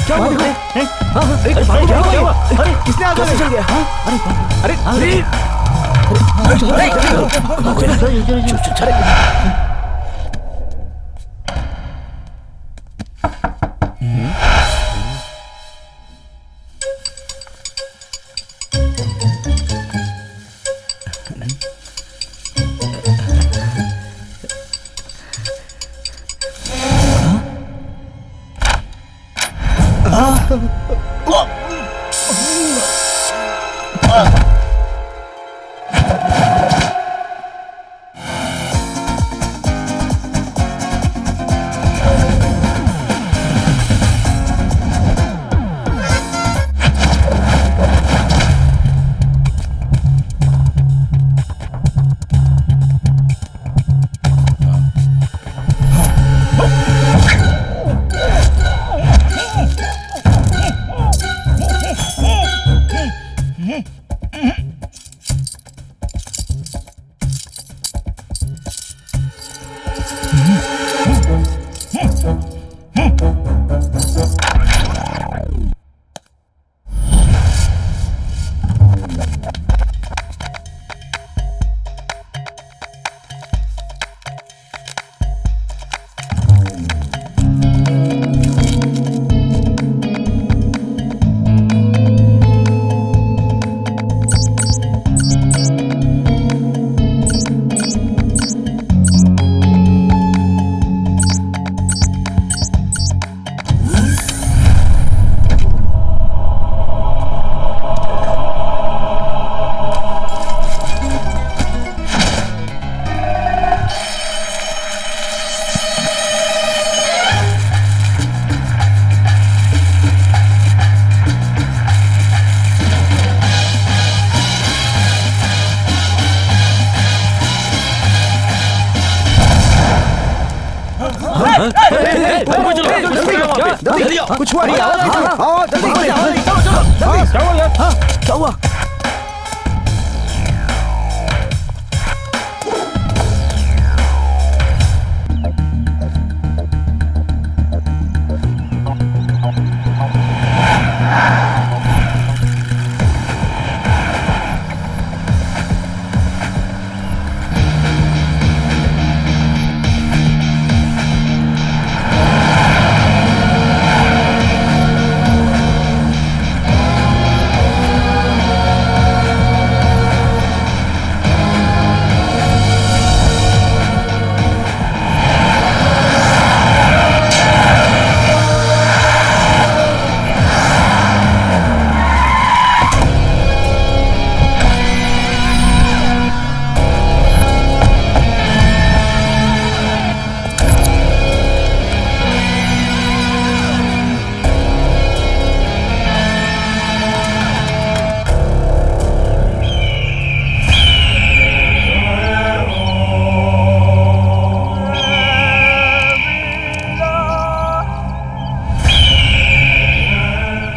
क्या हुआ? क्या हुआ? अरे किसने आग कैसे चल गया? अरे कुछ हुआ नहीं? आओ जल्दी, क्या हुआ?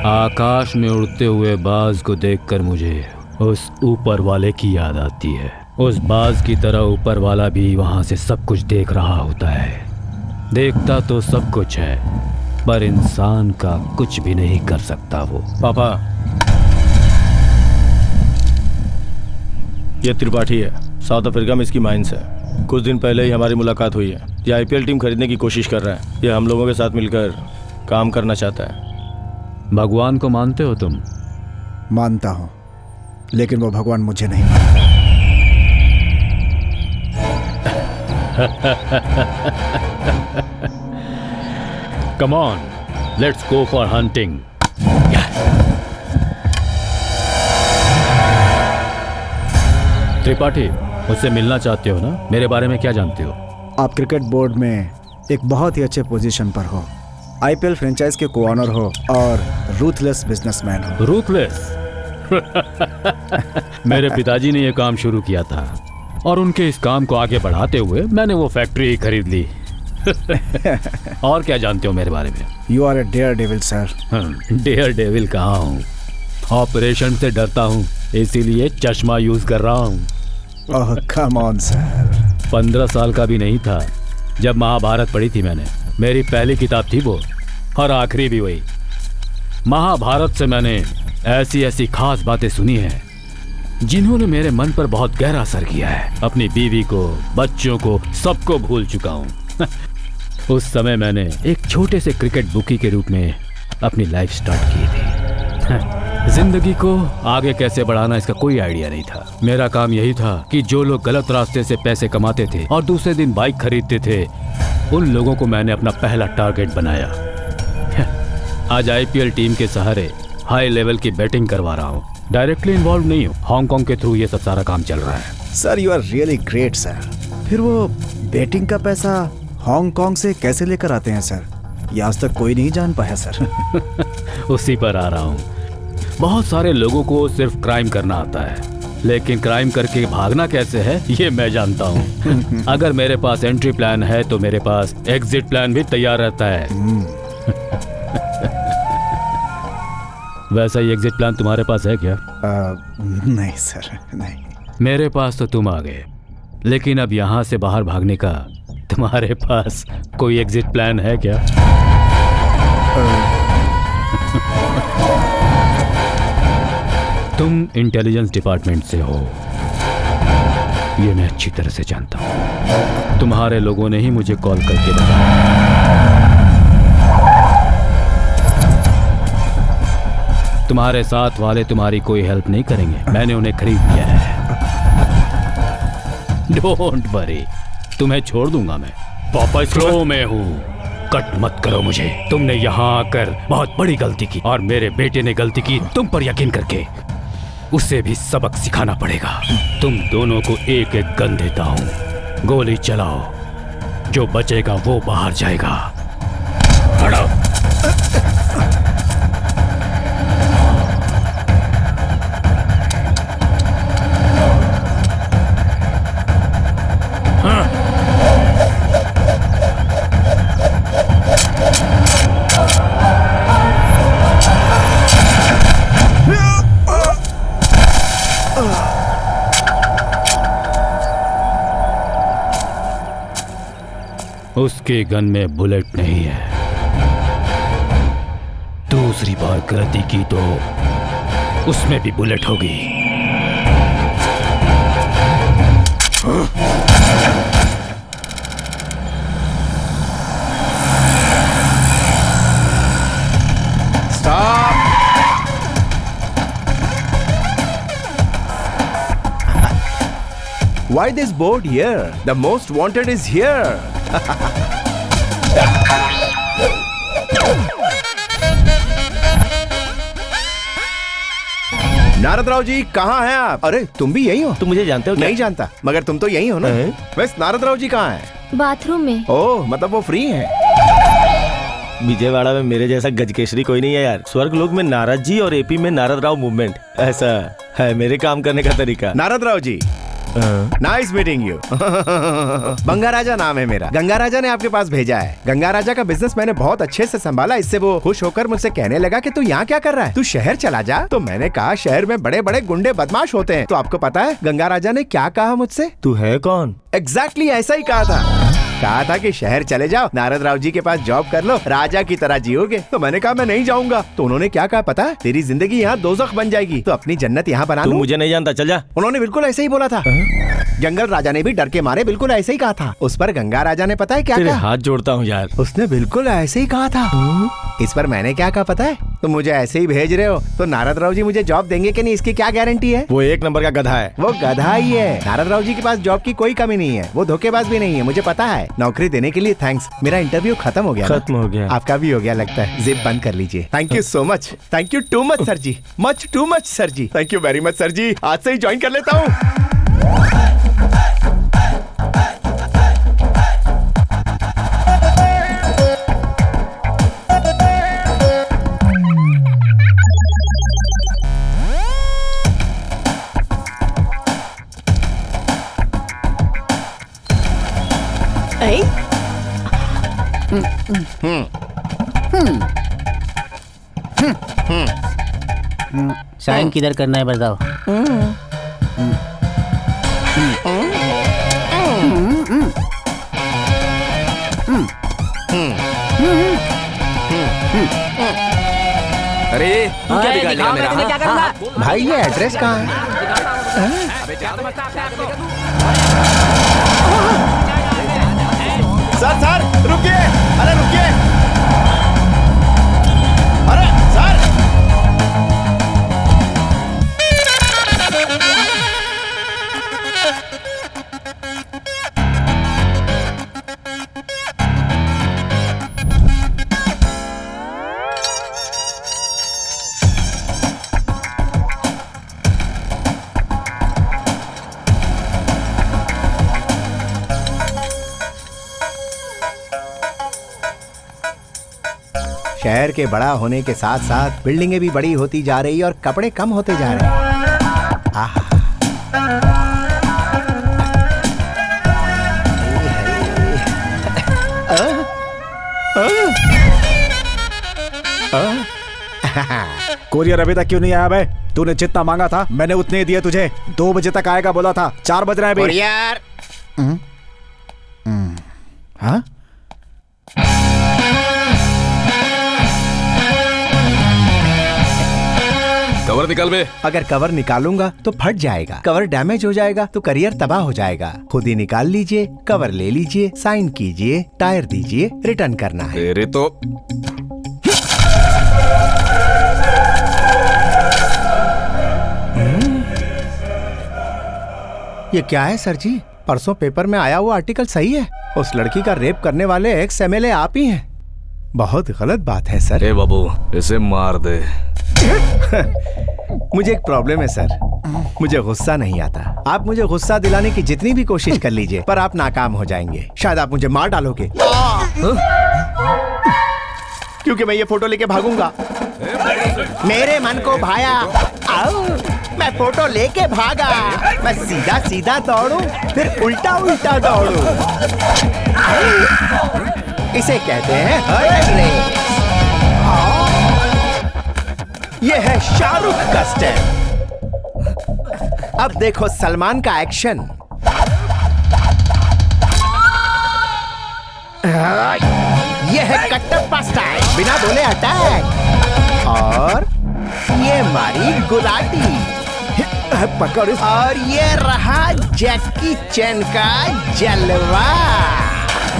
आकाश में उड़ते हुए बाज को देखकर मुझे उस ऊपर वाले की याद आती है। उस बाज की तरह ऊपर वाला भी वहां से सब कुछ देख रहा होता है। देखता तो सब कुछ है, पर इंसान का कुछ भी नहीं कर सकता वो। पापा, ये त्रिपाठी है, साउथ अफ्रीका में इसकी माइंस है। कुछ दिन पहले ही हमारी मुलाकात हुई है। ये आईपीएल टीम खरीदने की कोशिश कर रहा है। ये हम लोगों के साथ मिलकर काम करना चाहता है। भगवान को मानते हो तुम? मानता हूं, लेकिन वो भगवान मुझे नहीं मानता। Come on, let's go for hunting. Tripathi, मुझसे मिलना चाहते हो ना? मेरे बारे में क्या जानते हो? आप क्रिकेट बोर्ड में एक बहुत ही अच्छे पोजीशन पर हो, आईपीएल फ्रेंचाइज के को-ऑनर हो और रूथलेस बिजनेसमैन हो। रूथलेस? मेरे पिताजी ने यह काम शुरू किया था और उनके इस काम को आगे बढ़ाते हुए मैंने वो फैक्ट्री ही खरीद ली। और क्या जानते हो मेरे बारे में? You are a daredevil sir. Daredevil कहाँ हूँ? ऑपरेशन से डरता हूँ, इसीलिए चश्मा यूज कर रहा हूँ। ओह कम ऑन सर। 15 साल का भी नहीं था जब महाभारत पढ़ी थी मैंने। मेरी पहली किताब थी वो, और आखिरी भी वही। महाभारत से मैंने ऐसी ऐसी खास बातें सुनी हैं जिन्होंने मेरे मन पर बहुत गहरा असर किया है। अपनी बीवी को, बच्चों को, सबको भूल चुका हूँ। उस समय मैंने एक छोटे से क्रिकेट बुकी के रूप में अपनी लाइफ स्टार्ट की थी। जिंदगी को आगे कैसे बढ़ाना इसका कोई आइडिया नहीं था। मेरा काम यही था कि जो लोग गलत रास्ते से पैसे कमाते थे और दूसरे दिन बाइक खरीदते थे, उन लोगों को मैंने अपना पहला टारगेट बनाया। आज आईपीएल टीम के सहारे हाई लेवल की बैटिंग करवा रहा हूँ। डायरेक्टली इन्वॉल्व नहीं हूँ, हांगकांग के थ्रू ये सब सारा काम चल रहा है। Sir you are really great sir. फिर वो बेटिंग का पैसा हांगकांग से कैसे लेकर आते हैं सर? ये आज तक कोई नहीं जान पाया सर। उसी पर आ रहा हूँ। बहुत सारे लोगों को सिर्फ क्राइम करना आता है, लेकिन क्राइम करके भागना कैसे है ये मैं जानता हूँ। अगर मेरे पास एंट्री प्लान है तो मेरे पास एग्जिट प्लान भी तैयार रहता है। वैसा ही एग्जिट प्लान तुम्हारे पास है क्या? नहीं सर, नहीं। मेरे पास तो तुम आ गए, लेकिन अब यहाँ से बाहर भागने का तुम्हारे पास कोई एग्जिट प्लान है क्या? तुम इंटेलिजेंस डिपार्टमेंट से हो, ये मैं अच्छी तरह से जानता हूँ। तुम्हारे लोगों ने ही मुझे कॉल करके बताया। तुम्हारे साथ वाले तुम्हारी कोई हेल्प नहीं करेंगे, मैंने उन्हें खरीद लिया है। डोंट वरी, तुम्हें छोड़ दूंगा मैं। पापा स्लो में हूँ, कट मत करो मुझे। तुमने यहाँ आकर बहुत बड़ी गलती की और मेरे बेटे ने गलती की तुम पर यकीन करके। उसे भी सबक सिखाना पड़ेगा। तुम दोनों को एक एक गन देता हूँ, गोली चलाओ, जो बचेगा वो बाहर जाएगा। हटो। उसके गन में बुलेट नहीं है। दूसरी बार गलती की तो उसमें भी बुलेट होगी। Stop! Why this board here? The most wanted is here. Narad Rao ji कहाँ हैं आप? अरे तुम भी यही हो? तुम मुझे जानते हो क्या? नहीं जानता, मगर तुम तो यही हो ना? वैसे नारद राव जी कहाँ हैं? बाथरूम में। ओह, मतलब वो फ्री हैं। विजयवाड़ा में मेरे जैसा गजकेशरी कोई नहीं है यार। स्वर्ग लोक में नारद जी और एपी में नारद राव मूवमेंट, ऐसा है मेरे काम करने का तरीका। Narad Rao ji, nice meeting you. Ganga राजा नाम है मेरा। गंगा राजा ने आपके पास भेजा है। गंगा राजा का बिजनेस मैंने बहुत अच्छे से संभाला। इससे वो खुश होकर मुझसे कहने लगा कि तू यहाँ क्या कर रहा है, तू शहर चला जा। तो मैंने कहा शहर में बड़े बड़े गुंडे बदमाश होते हैं। तो आपको पता है गंगा राजा ने क्या कहा मुझसे? तू है कौन? एग्जैक्टली ऐसा ही कहा था। कहा था कि शहर चले जाओ, नारद राव जी के पास जॉब कर लो, राजा की तरह जियोगे। तो मैंने कहा मैं नहीं जाऊंगा। तो उन्होंने क्या कहा पता है? तेरी जिंदगी यहाँ दोज़ख बन जाएगी, तो अपनी जन्नत यहाँ बना तू लो। मुझे नहीं जानता, चल जा। उन्होंने बिल्कुल ऐसे ही बोला था। जंगल राजा ने भी डर के मारे बिल्कुल ऐसे ही कहा था। उस पर गंगा राजा ने पता है क्या तेरे कहा? हाथ जोड़ता हूँ यार। उसने बिल्कुल ऐसे ही कहा था। इस पर मैंने क्या कहा पता है? तुम मुझे ऐसे ही भेज रहे हो तो नारद राव जी मुझे जॉब देंगे कि नहीं, इसकी क्या गारंटी है? वो एक नंबर का गधा है। वो गधा ही है। नारद राव जी के पास जॉब की कोई कमी नहीं है। वो धोखेबाज भी नहीं है, मुझे पता है। नौकरी देने के लिए थैंक्स। मेरा इंटरव्यू खत्म हो गया ना? खत्म हो गया। आपका भी हो गया लगता है। जिप बंद कर लीजिए। Thank you so much. Thank you too much sir ji. Much too much sir ji. Thank you very much sir ji. आज से ही ज्वाइन कर लेता हूँ। साइन किधर करना है बताओ। अरे तू क्या बिगाड़ लेगा मेरा? क्या करूंगा? भाई ये एड्रेस कहाँ है? सर रुकिए, अरे रुकिए, अरे सर। शहर के बड़ा होने के साथ साथ बिल्डिंगें भी बड़ी होती जा रही और कपड़े कम होते जा रहे हैं। आहा। कोरियर अभी तक क्यों नहीं आया बे? तूने जितना मांगा था मैंने उतने ही दिए तुझे। 2 बजे तक आएगा बोला था, 4 बज रहे हैं अभी। कोरियर। हाँ? कवर निकाल बे। अगर कवर निकालूंगा तो फट जाएगा, कवर डैमेज हो जाएगा तो करियर तबाह हो जाएगा। खुद ही निकाल लीजिए, कवर ले लीजिए, साइन कीजिए, टायर दीजिए, रिटर्न करना है। तेरे तो ये क्या है सर जी? परसों पेपर में आया हुआ आर्टिकल सही है? उस लड़की का रेप करने वाले एक्स एमएलए आप ही हैं। बहुत गलत बात है सर। ए बाबू इसे मार दे। मुझे एक प्रॉब्लम है सर, मुझे गुस्सा नहीं आता। आप मुझे गुस्सा दिलाने की जितनी भी कोशिश कर लीजिए पर आप नाकाम हो जाएंगे। शायद आप मुझे मार डालोगे क्योंकि मैं ये फोटो लेके भागूंगा। मेरे मन को भाया, आओ मैं फोटो लेके भागा। मैं सीधा सीधा दौड़ू फिर उल्टा उल्टा दौड़ू। इसे कहते हैं हर्ट रेस। ये है शाहरुख का स्टेप। अब देखो सलमान का एक्शन। ये है कटप्पा स्टाइल, बिना बोले अटैक। और ये मारी गुलाटी। पकड़ इस। और ये रहा जैकी चैन का जलवा।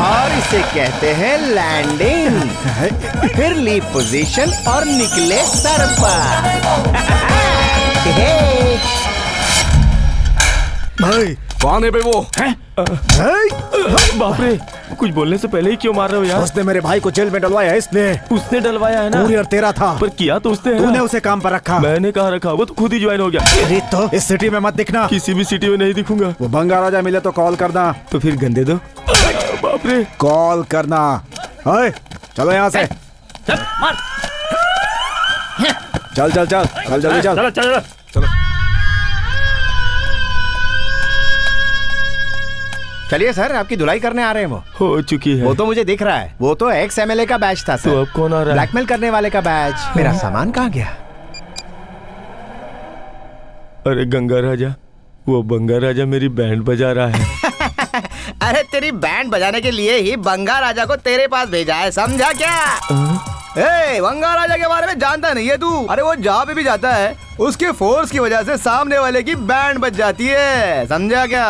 और इसे कहते हैं लैंडिंग। फिर ली पोजीशन और निकले सर पर। भाई कौन है बे वो? बाप रे, कुछ बोलने से पहले ही क्यों मार रहे हो यार? उसने मेरे भाई को जेल में डलवाया है इसलिए। उसने डलवाया है ना? कोरियर तेरा था पर किया तो उसने है तूने ना? उसे काम पर रखा। मैंने कहा रखा, वो तो खुद ही ज्वाइन हो गया। अरे तो इस सिटी में मत दिखना। किसी भी सिटी में नहीं दिखूंगा। वो बंगा राजा मिले तो कॉल करना। तो फिर गंदे दो। बाप रे, कॉल करना। ओए चलो यहाँ से। चल चल चल चल जल्दी चल। चलो चलिए सर, आपकी धुलाई करने आ रहे हैं वो। हो चुकी है। वो तो मुझे दिख रहा है, वो तो एक्स एमएलए का बैच था तो सर। अब कौन आ रहा है? ब्लैकमेल करने वाले का बैच। मेरा सामान कहाँ गया? अरे गंगा राजा, वो बंगा राजा मेरी बैंड बजा रहा है। अरे तेरी बैंड बजाने के लिए ही बंगा राजा को तेरे पास भेजा है, समझा क्या? ए, बंगा राजा के बारे में जानता नहीं है तू? अरे वो जहाँ पे भी जाता है उसके फोर्स की वजह से सामने वाले की बैंड बज जाती है, समझा क्या?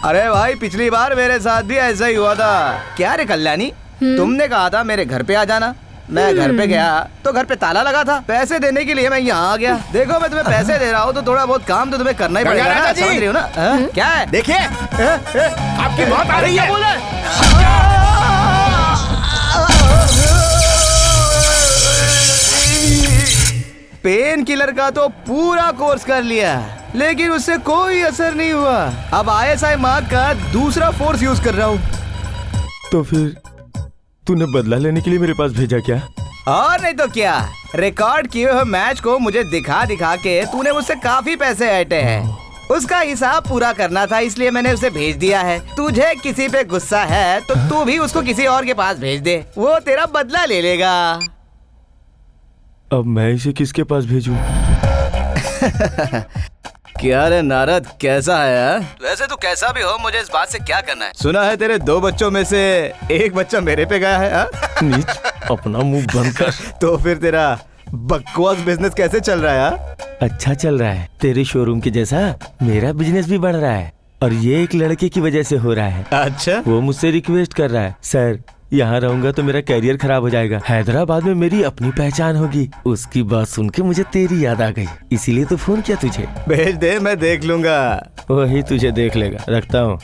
अरे भाई पिछली बार मेरे साथ भी ऐसा ही हुआ था। क्या रे कल्याणी, तुमने कहा था मेरे घर पे आ जाना। मैं घर पे गया तो घर पे ताला लगा था। पैसे देने के लिए मैं यहाँ आ गया। देखो मैं तुम्हें पैसे दे रहा हूँ तो थोड़ा बहुत काम तो तुम्हें करना ही पड़ेगा ना, समझ रही हो ना? क्या है? देखिए आपकी मौत आ रही है। पेन किलर का तो पूरा कोर्स कर लिया लेकिन उससे कोई असर नहीं हुआ। अब ISI मार्क का दूसरा फोर्स यूज कर रहा हूँ। तो फिर तूने बदला लेने के लिए मेरे पास भेजा क्या? और नहीं तो क्या, रिकॉर्ड किए हुए मैच को मुझे दिखा दिखा के तूने मुझसे काफी पैसे ऐंठे हैं। उसका हिसाब पूरा करना था इसलिए मैंने उसे भेज दिया है। तुझे किसी पे गुस्सा है तो तू भी उसको किसी और के पास भेज दे, वो तेरा बदला ले लेगा। अब मैं इसे किसके पास भेजूं? क्या रे नारद, कैसा है? वैसे तू कैसा भी हो, मुझे इस बात से क्या करना है? सुना है तेरे 2 बच्चों में से एक बच्चा मेरे पे गया है। नीच, अपना मुंह बंद कर। तो फिर तेरा बकवास बिजनेस कैसे चल रहा है यार? अच्छा चल रहा है, तेरे शोरूम के जैसा मेरा बिजनेस भी बढ़ रहा है और ये एक लड़के की वजह से हो रहा है। अच्छा, वो मुझसे रिक्वेस्ट कर रहा है, सर यहाँ रहूंगा तो मेरा करियर खराब हो जाएगा, हैदराबाद में मेरी अपनी पहचान होगी। उसकी बात सुन के मुझे तेरी याद आ गई, इसीलिए तो फोन किया तुझे। भेज दे, मैं देख लूंगा। वही तुझे देख लेगा, रखता हूँ।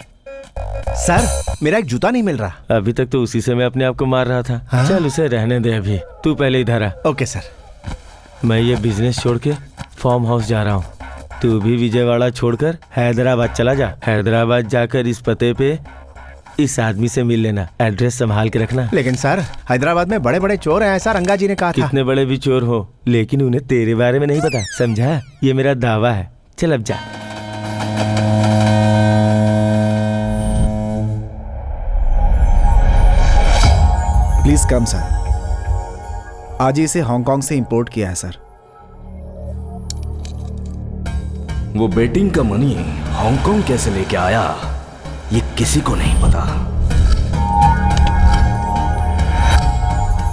सर, मेरा एक जूता नहीं मिल रहा। अभी तक तो उसी से मैं अपने आप को मार रहा था। हाँ? चल उसे रहने दे, अभी तू पहले इधर आ। Okay sir. मैं ये बिजनेस छोड़ के फार्म हाउस जा रहा हूँ, तू भी विजयवाड़ा छोड़कर हैदराबाद चला जा। हैदराबाद जाकर इस पते पे इस आदमी से मिल लेना, एड्रेस संभाल के रखना। लेकिन सर, हैदराबाद में बड़े बड़े चोर हैं, ऐसा रंगा जी ने कहा था। कितने बड़े भी चोर हो, लेकिन उन्हें तेरे बारे में नहीं पता, समझा? ये मेरा दावा है। चल अब जा। Please come sir. आज ही इसे हांगकांग से इंपोर्ट किया है सर। वो बेटिंग का मनी हांगकांग कैसे लेके आया ये किसी को नहीं पता।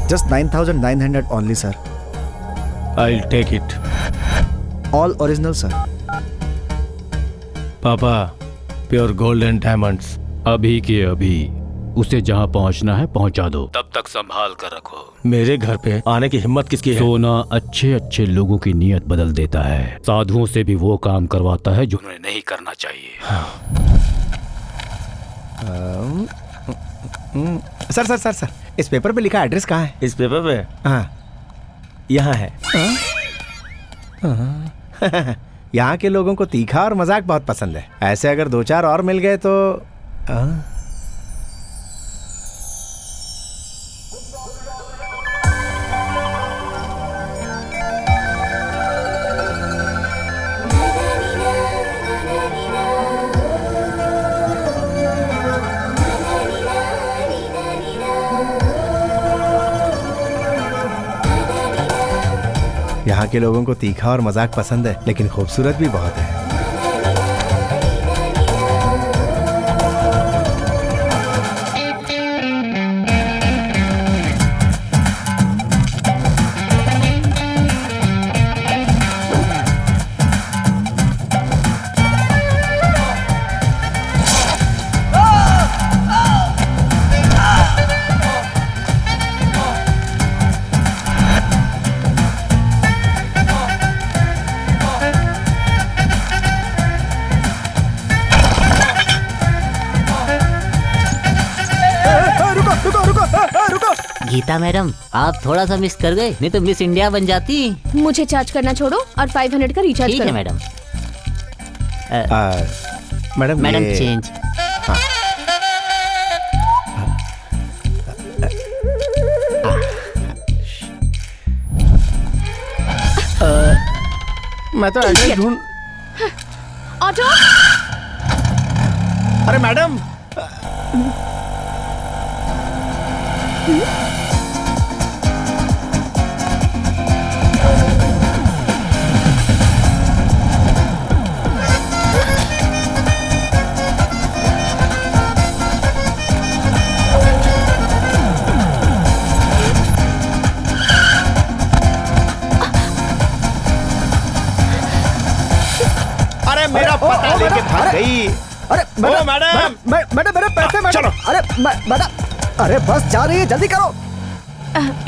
Just 9,900 only sir. I'll take it. All original sir. पापा, प्योर गोल्ड एंड डायमंड्स। अभी के अभी उसे जहाँ पहुँचना है पहुँचा दो, तब तक संभाल कर रखो। मेरे घर पे आने की हिम्मत किसकी है? सोना अच्छे अच्छे लोगों की नीयत बदल देता है, साधुओं से भी वो काम करवाता है जो उन्हें नहीं करना चाहिए। सर सर सर सर, इस पेपर पे लिखा एड्रेस कहाँ है? इस पेपर पे? हाँ। यहाँ है। यहाँ के लोगों को तीखा और मजाक बहुत पसंद है। ऐसे अगर 2-4 और मिल गए तो यहाँ के लोगों को तीखा और मजाक पसंद है, लेकिन खूबसूरत भी बहुत है। गीता मैडम, आप थोड़ा सा मिस कर गए, नहीं तो मिस इंडिया बन जाती। मुझे चार्ज करना छोड़ो और 500 का रिचार्ज ठीक करो। है मैडम। मैडम मैडम ये- चेंज। मैं तो एड्रेस ढूंढ। ऑटो। अरे मैडम, अरे मेरा पता लेके भाग गई। अरे ओ मैडम, मैडम मेरे पैसे मैडम। चलो। अरे मैडम, अरे बस जा रही है, जल्दी करो।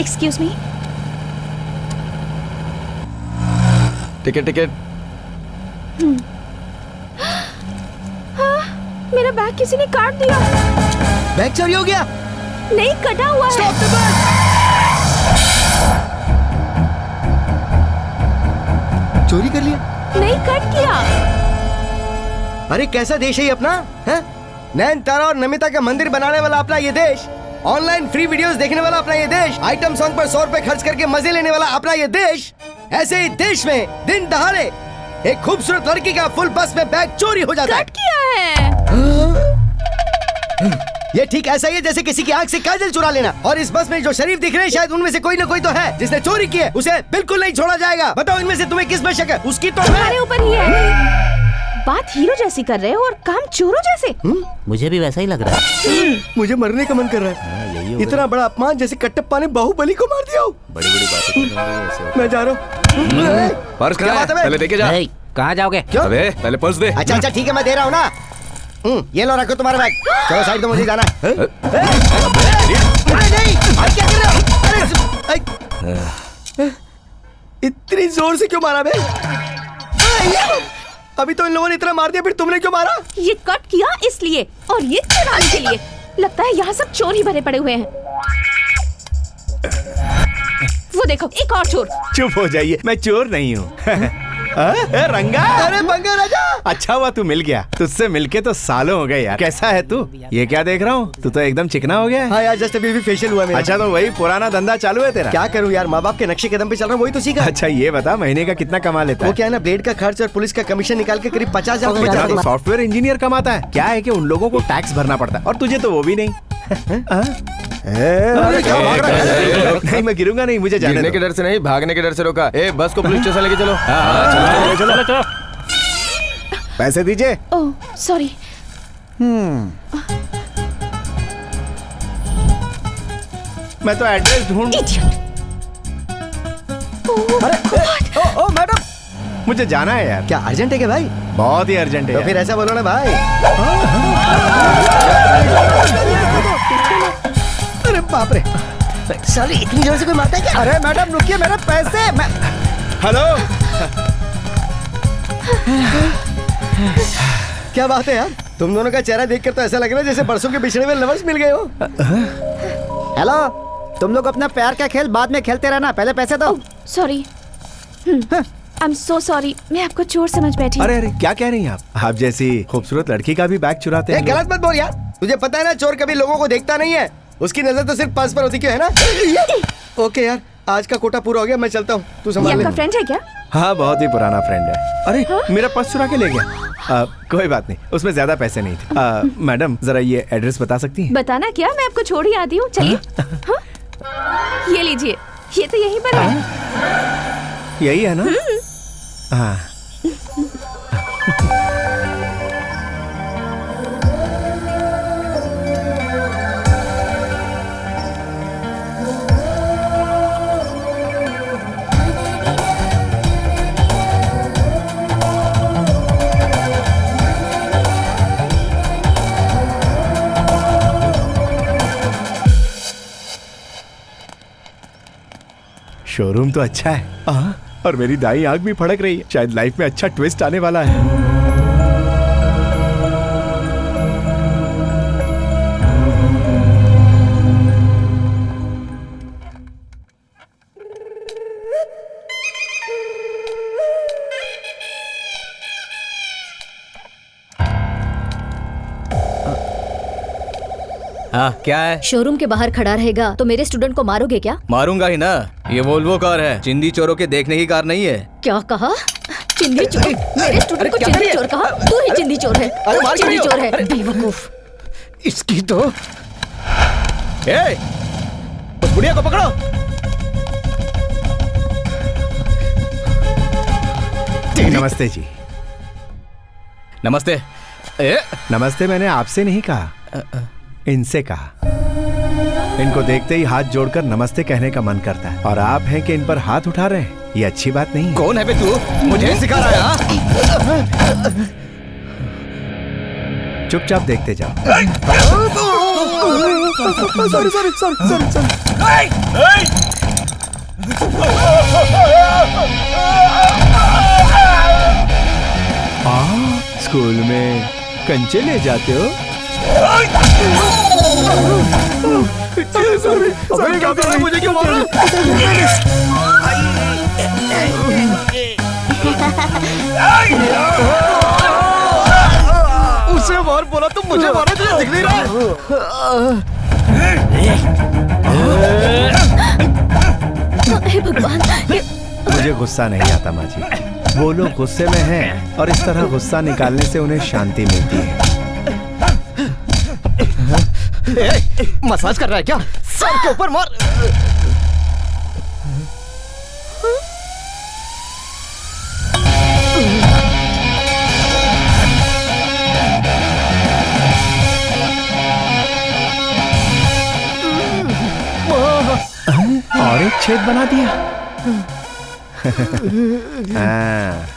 Excuse me. Ticket ticket. मेरा बैग किसी ने काट दिया। बैग चोरी हो गया। नहीं, कटा हुआ है। चोरी कर लिया। नहीं, कट किया। अरे कैसा देश है ये अपना, है? नैनतारा और नमिता का मंदिर बनाने वाला अपना ये देश, ऑनलाइन फ्री वीडियोस देखने वाला अपना ये देश, आइटम सॉन्ग पर 100 रुपए खर्च करके मजे लेने वाला अपना ये देश। ऐसे ही देश में दिन दहाड़े एक खूबसूरत लड़की का फुल बस में बैग चोरी हो जाता है। कट किया है। ये ठीक ऐसा ही है जैसे किसी की आंख से काजल चुरा लेना। और इस बस में जो शरीफ दिख रहे हैं, शायद उनमें से कोई ना कोई तो है जिसने चोरी की है। उसे बिल्कुल नहीं छोड़ा जाएगा। बताओ इनमें से तुम्हें किस में शक है? उसकी तो तुम्हारे ऊपर ही है। बात हीरो जैसी कर रहे हो और काम चोरों जैसे। मुझे भी वैसा ही लग रहा है। मुझे मरने का मन कर रहा है। इतना बड़ा अपमान, जैसे कटप्पा ने बाहुबली को मार दिया हो। बड़ी बड़ी बातें मैं जा रहा हूँ। पर्स कहाँ है? पहले देके जा। ए, कहाँ जाओगे? अबे पहले पर्स दे। अच्छा अच्छा ठीक है, मैं दे रहा हूँ ना। ये लो, रखो तुम्हारा बैग। चलो साइड, तो मुझे जाना है। नहीं, क्या कर रहे हो? इतनी जोर से क्यों मारा बे? अभी तो इन लोगों ने इतना मार दिया, फिर तुमने क्यों मारा? ये कट किया इसलिए, और ये चुराने के लिए। लगता है यहाँ सब चोर ही भरे पड़े हुए हैं। वो देखो, एक और चोर। चुप हो जाइए, मैं चोर नहीं हूँ। रंगा, अरे बंगा राजा, अच्छा हुआ तू मिल गया। तुझसे मिलके तो सालों हो गए यार। कैसा है तू? ये क्या देख रहा हूँ, तू तो एकदम चिकना हो गया है। हाँ यार, जस्ट अभी फेशियल हुआ मेरा। अच्छा, तो वही पुराना धंधा चालू है तेरा? क्या करूँ यार, माँ बाप के नक्शे कदम पे चल रहा हूँ, वही तो सीखा। अच्छा ये बता, महीने का कितना कमा लेता वो है? क्या है ना, ब्लेड का खर्च और पुलिस का कमीशन निकाल के करीब 50,000 इतना तो सॉफ्टवेयर इंजीनियर कमाता है। क्या है कि उन लोगों को टैक्स भरना पड़ता है और तुझे तो वो भी नहीं। अरे क्या भाग रहा है? नहीं, मैं गिरूंगा नहीं, मुझे जाने गिरने के दो। डर से नहीं, भागने के डर से रोका। ए, बस को पुलिस स्टेशन लेके चलो। चलो। पैसे दीजिए। Oh sorry. मैं तो एड्रेस ढूंढ। ओ मैडम, मुझे जाना है यार। क्या अर्जेंट है क्या भाई? बहुत ही अर्जेंट है तो यार। फिर ऐसा बोलो ना भाई। अरे बाप रे, साली इतनी जोर से कोई मारता है क्या? अरे मैडम रुकिए, मेरे पैसे। हेलो, क्या बात है यार, तुम दोनों का चेहरा देखकर तो ऐसा लग रहा है जैसे बरसों के बिछड़े हुए लवर्स मिल गए हो। हेलो, तुम लोग अपना प्यार का खेल बाद में खेलते रहना, पहले पैसे दो। Sorry, I am so sorry, मैं आपको चोर समझ बैठी। अरे अरे क्या कह रही हैं आप जैसी खूबसूरत लड़की का भी बैग चुराते हैं। गलत मत बोल यार, तुझे पता है ना, चोर कभी लोगों को देखता नहीं है, उसकी नजर तो सिर्फ पर्स पर होती है ना। ओके यार, आज का कोटा पूरा हो गया, मैं चलता हूँ, तू ये संभाल ले। आपका फ्रेंड है क्या? हाँ, बहुत ही पुराना फ्रेंड है। अरे मेरा पर्स चुरा के ले गया। कोई बात नहीं, उसमें ज्यादा पैसे नहीं थे। मैडम जरा ये एड्रेस बता सकती हैं? बताना क्या, मैं आपको छोड़ ही आती हूँ। चलिए। हाँ? ये लीजिए, ये तो यहीं पर है। यही है ना? हाँ। शोरूम तो अच्छा है। और मेरी दाई आंख भी फड़क रही है, शायद लाइफ में अच्छा ट्विस्ट आने वाला है। हाँ क्या है? शोरूम के बाहर खड़ा रहेगा तो मेरे स्टूडेंट को मारोगे क्या? मारूंगा ही ना, ये वोल्वो कार है, चिंदी चोरों के देखने की कार नहीं है। क्या कहा? चिंदी चोर? मेरे स्टूडेंट को चिंदी चोर कहा? तू ही चिंदी चोर है, तू ही चिंदी चोर है, बेवकूफ। इसकी तो उस बुढ़िया को पकड़ो। नमस्ते जी। नमस्ते। नमस्ते मैंने आपसे नहीं कहा, इनसे कहा। इनको देखते ही हाथ जोड़कर नमस्ते कहने का मन करता है, और आप हैं कि इन पर हाथ उठा रहे हैं, ये अच्छी बात नहीं है। कौन है बे तू? मुझे सिखा रहा है? चुपचाप देखते जाओ। स्कूल में कंचे ले जाते हो? क्या कर रहा है? मुझे क्यों मार रहा है? उसे मार बोला तुम मुझे मारा, तुझे दिख नहीं रहा? हे भगवान, मुझे गुस्सा नहीं आता माँ जी। वो लोग गुस्से में हैं और इस तरह गुस्सा निकालने से उन्हें शांति मिलती है। मसाज कर रहा है क्या? सर के ऊपर मार। छेद बना दिया। हाँ।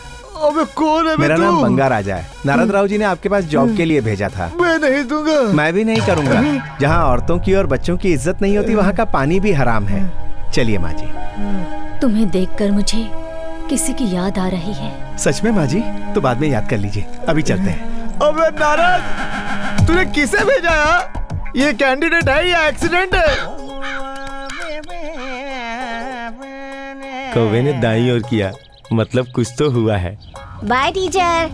अबे कौन है? मेरा नाम बंगा राजा है। नारद राव जी ने आपके पास जॉब के लिए भेजा था। मैं नहीं दूंगा। मैं भी नहीं करूंगा। जहाँ औरतों की और बच्चों की इज्जत नहीं होती वहाँ का पानी भी हराम है। चलिए माँ जी। तुम्हें देखकर मुझे किसी की याद आ रही है। सच में माँ जी? तो बाद में याद कर लीजिए, अभी चलते हैं। अबे नारद, तूने किसे भेजा यार? ये कैंडिडेट है या एक्सीडेंट है? कौवे ने दाईं ओर किया, मतलब कुछ तो हुआ है। Bye teacher.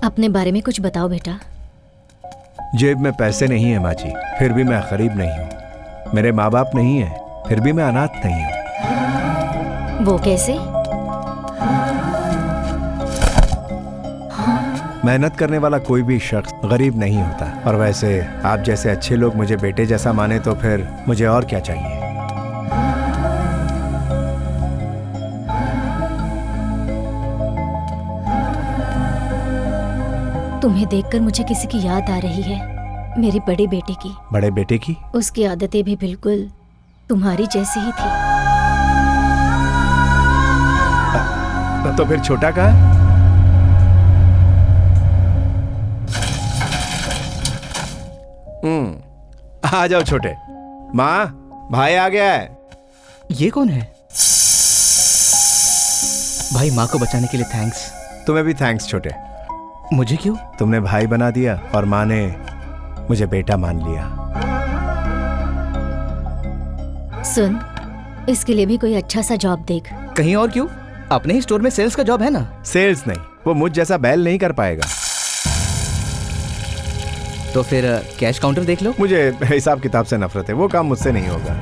अपने बारे में कुछ बताओ बेटा। जेब में पैसे नहीं है माँ जी, फिर भी मैं गरीब नहीं हूँ। मेरे माँ बाप नहीं है, फिर भी मैं अनाथ नहीं हूँ। वो कैसे? मेहनत करने वाला कोई भी शख्स गरीब नहीं होता। और वैसे आप जैसे अच्छे लोग मुझे बेटे जैसा माने तो फिर मुझे और क्या चाहिए। तुम्हें देखकर मुझे किसी की याद आ रही है, मेरी बड़ी बेटी की। बड़े बेटे की? उसकी आदतें भी बिल्कुल तुम्हारी जैसी ही थी। तो फिर छोटा का? आ जाओ छोटे। माँ, भाई आ गया है। ये कौन है? भाई, माँ को बचाने के लिए थैंक्स। तुम्हें भी थैंक्स छोटे। मुझे क्यों? तुमने भाई बना दिया और माँ ने मुझे बेटा मान लिया। सुन, इसके लिए भी कोई अच्छा सा जॉब देख। कहीं और क्यों? अपने ही स्टोर में सेल्स का जॉब है ना। सेल्स नहीं, वो मुझ जैसा बैल नहीं कर पाएगा। तो फिर कैश काउंटर देख लो। मुझे हिसाब किताब से नफरत है, वो काम मुझसे नहीं होगा।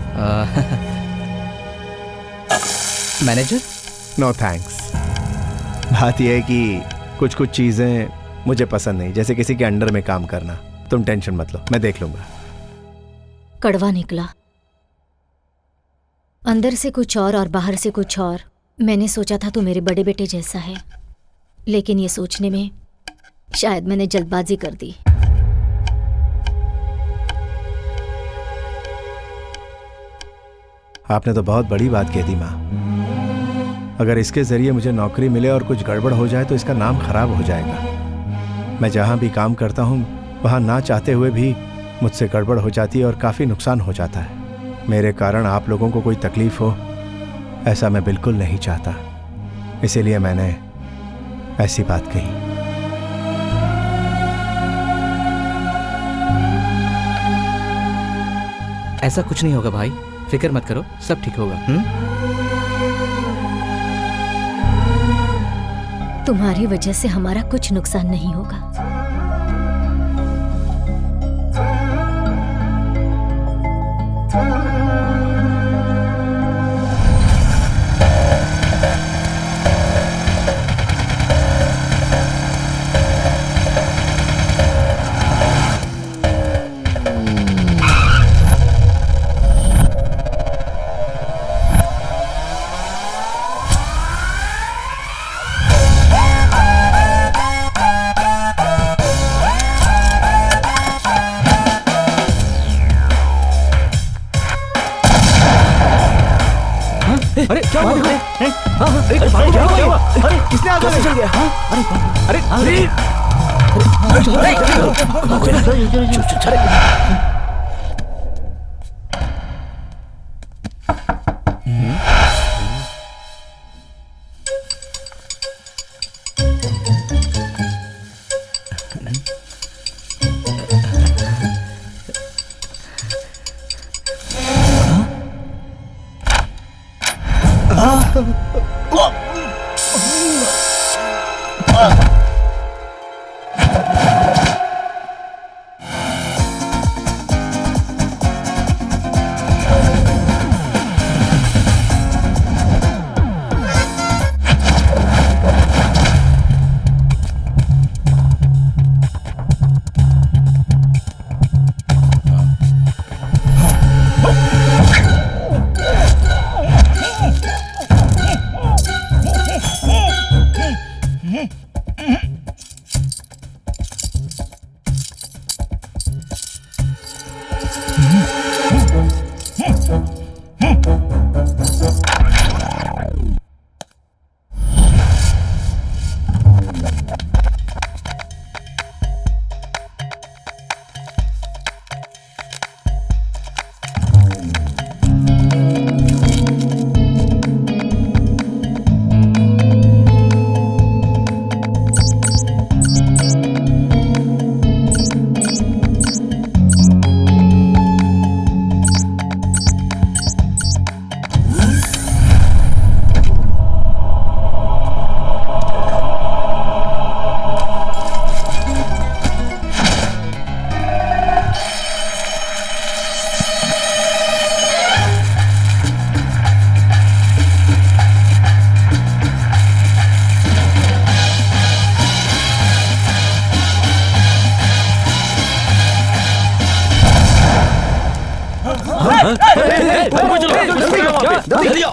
मैनेजर? No thanks. बात यह है कि कुछ कुछ चीजें मुझे पसंद नहीं, जैसे किसी के अंडर में काम करना। तुम टेंशन मत लो, मैं देख लूंगा। कड़वा निकला, अंदर से कुछ और बाहर से कुछ और। मैंने सोचा था तू मेरे बड़े बेटे जैसा है, लेकिन ये सोचने में शायद मैंने जल्दबाजी कर दी। आपने तो बहुत बड़ी बात कह दी माँ। अगर इसके जरिए मुझे नौकरी मिले और कुछ गड़बड़ हो जाए तो इसका नाम खराब हो जाएगा। मैं जहाँ भी काम करता हूँ वहाँ ना चाहते हुए भी मुझसे गड़बड़ हो जाती है और काफ़ी नुकसान हो जाता है। मेरे कारण आप लोगों को कोई तकलीफ हो, ऐसा मैं बिल्कुल नहीं चाहता। इसीलिए मैंने ऐसी बात कही। ऐसा कुछ नहीं होगा भाई, फिक्र मत करो, सब ठीक होगा। तुम्हारी वजह से हमारा कुछ नुकसान नहीं होगा। अरे क्या बात है? क्या हुआ? अरे किसने आग में चल गया? अरे अरे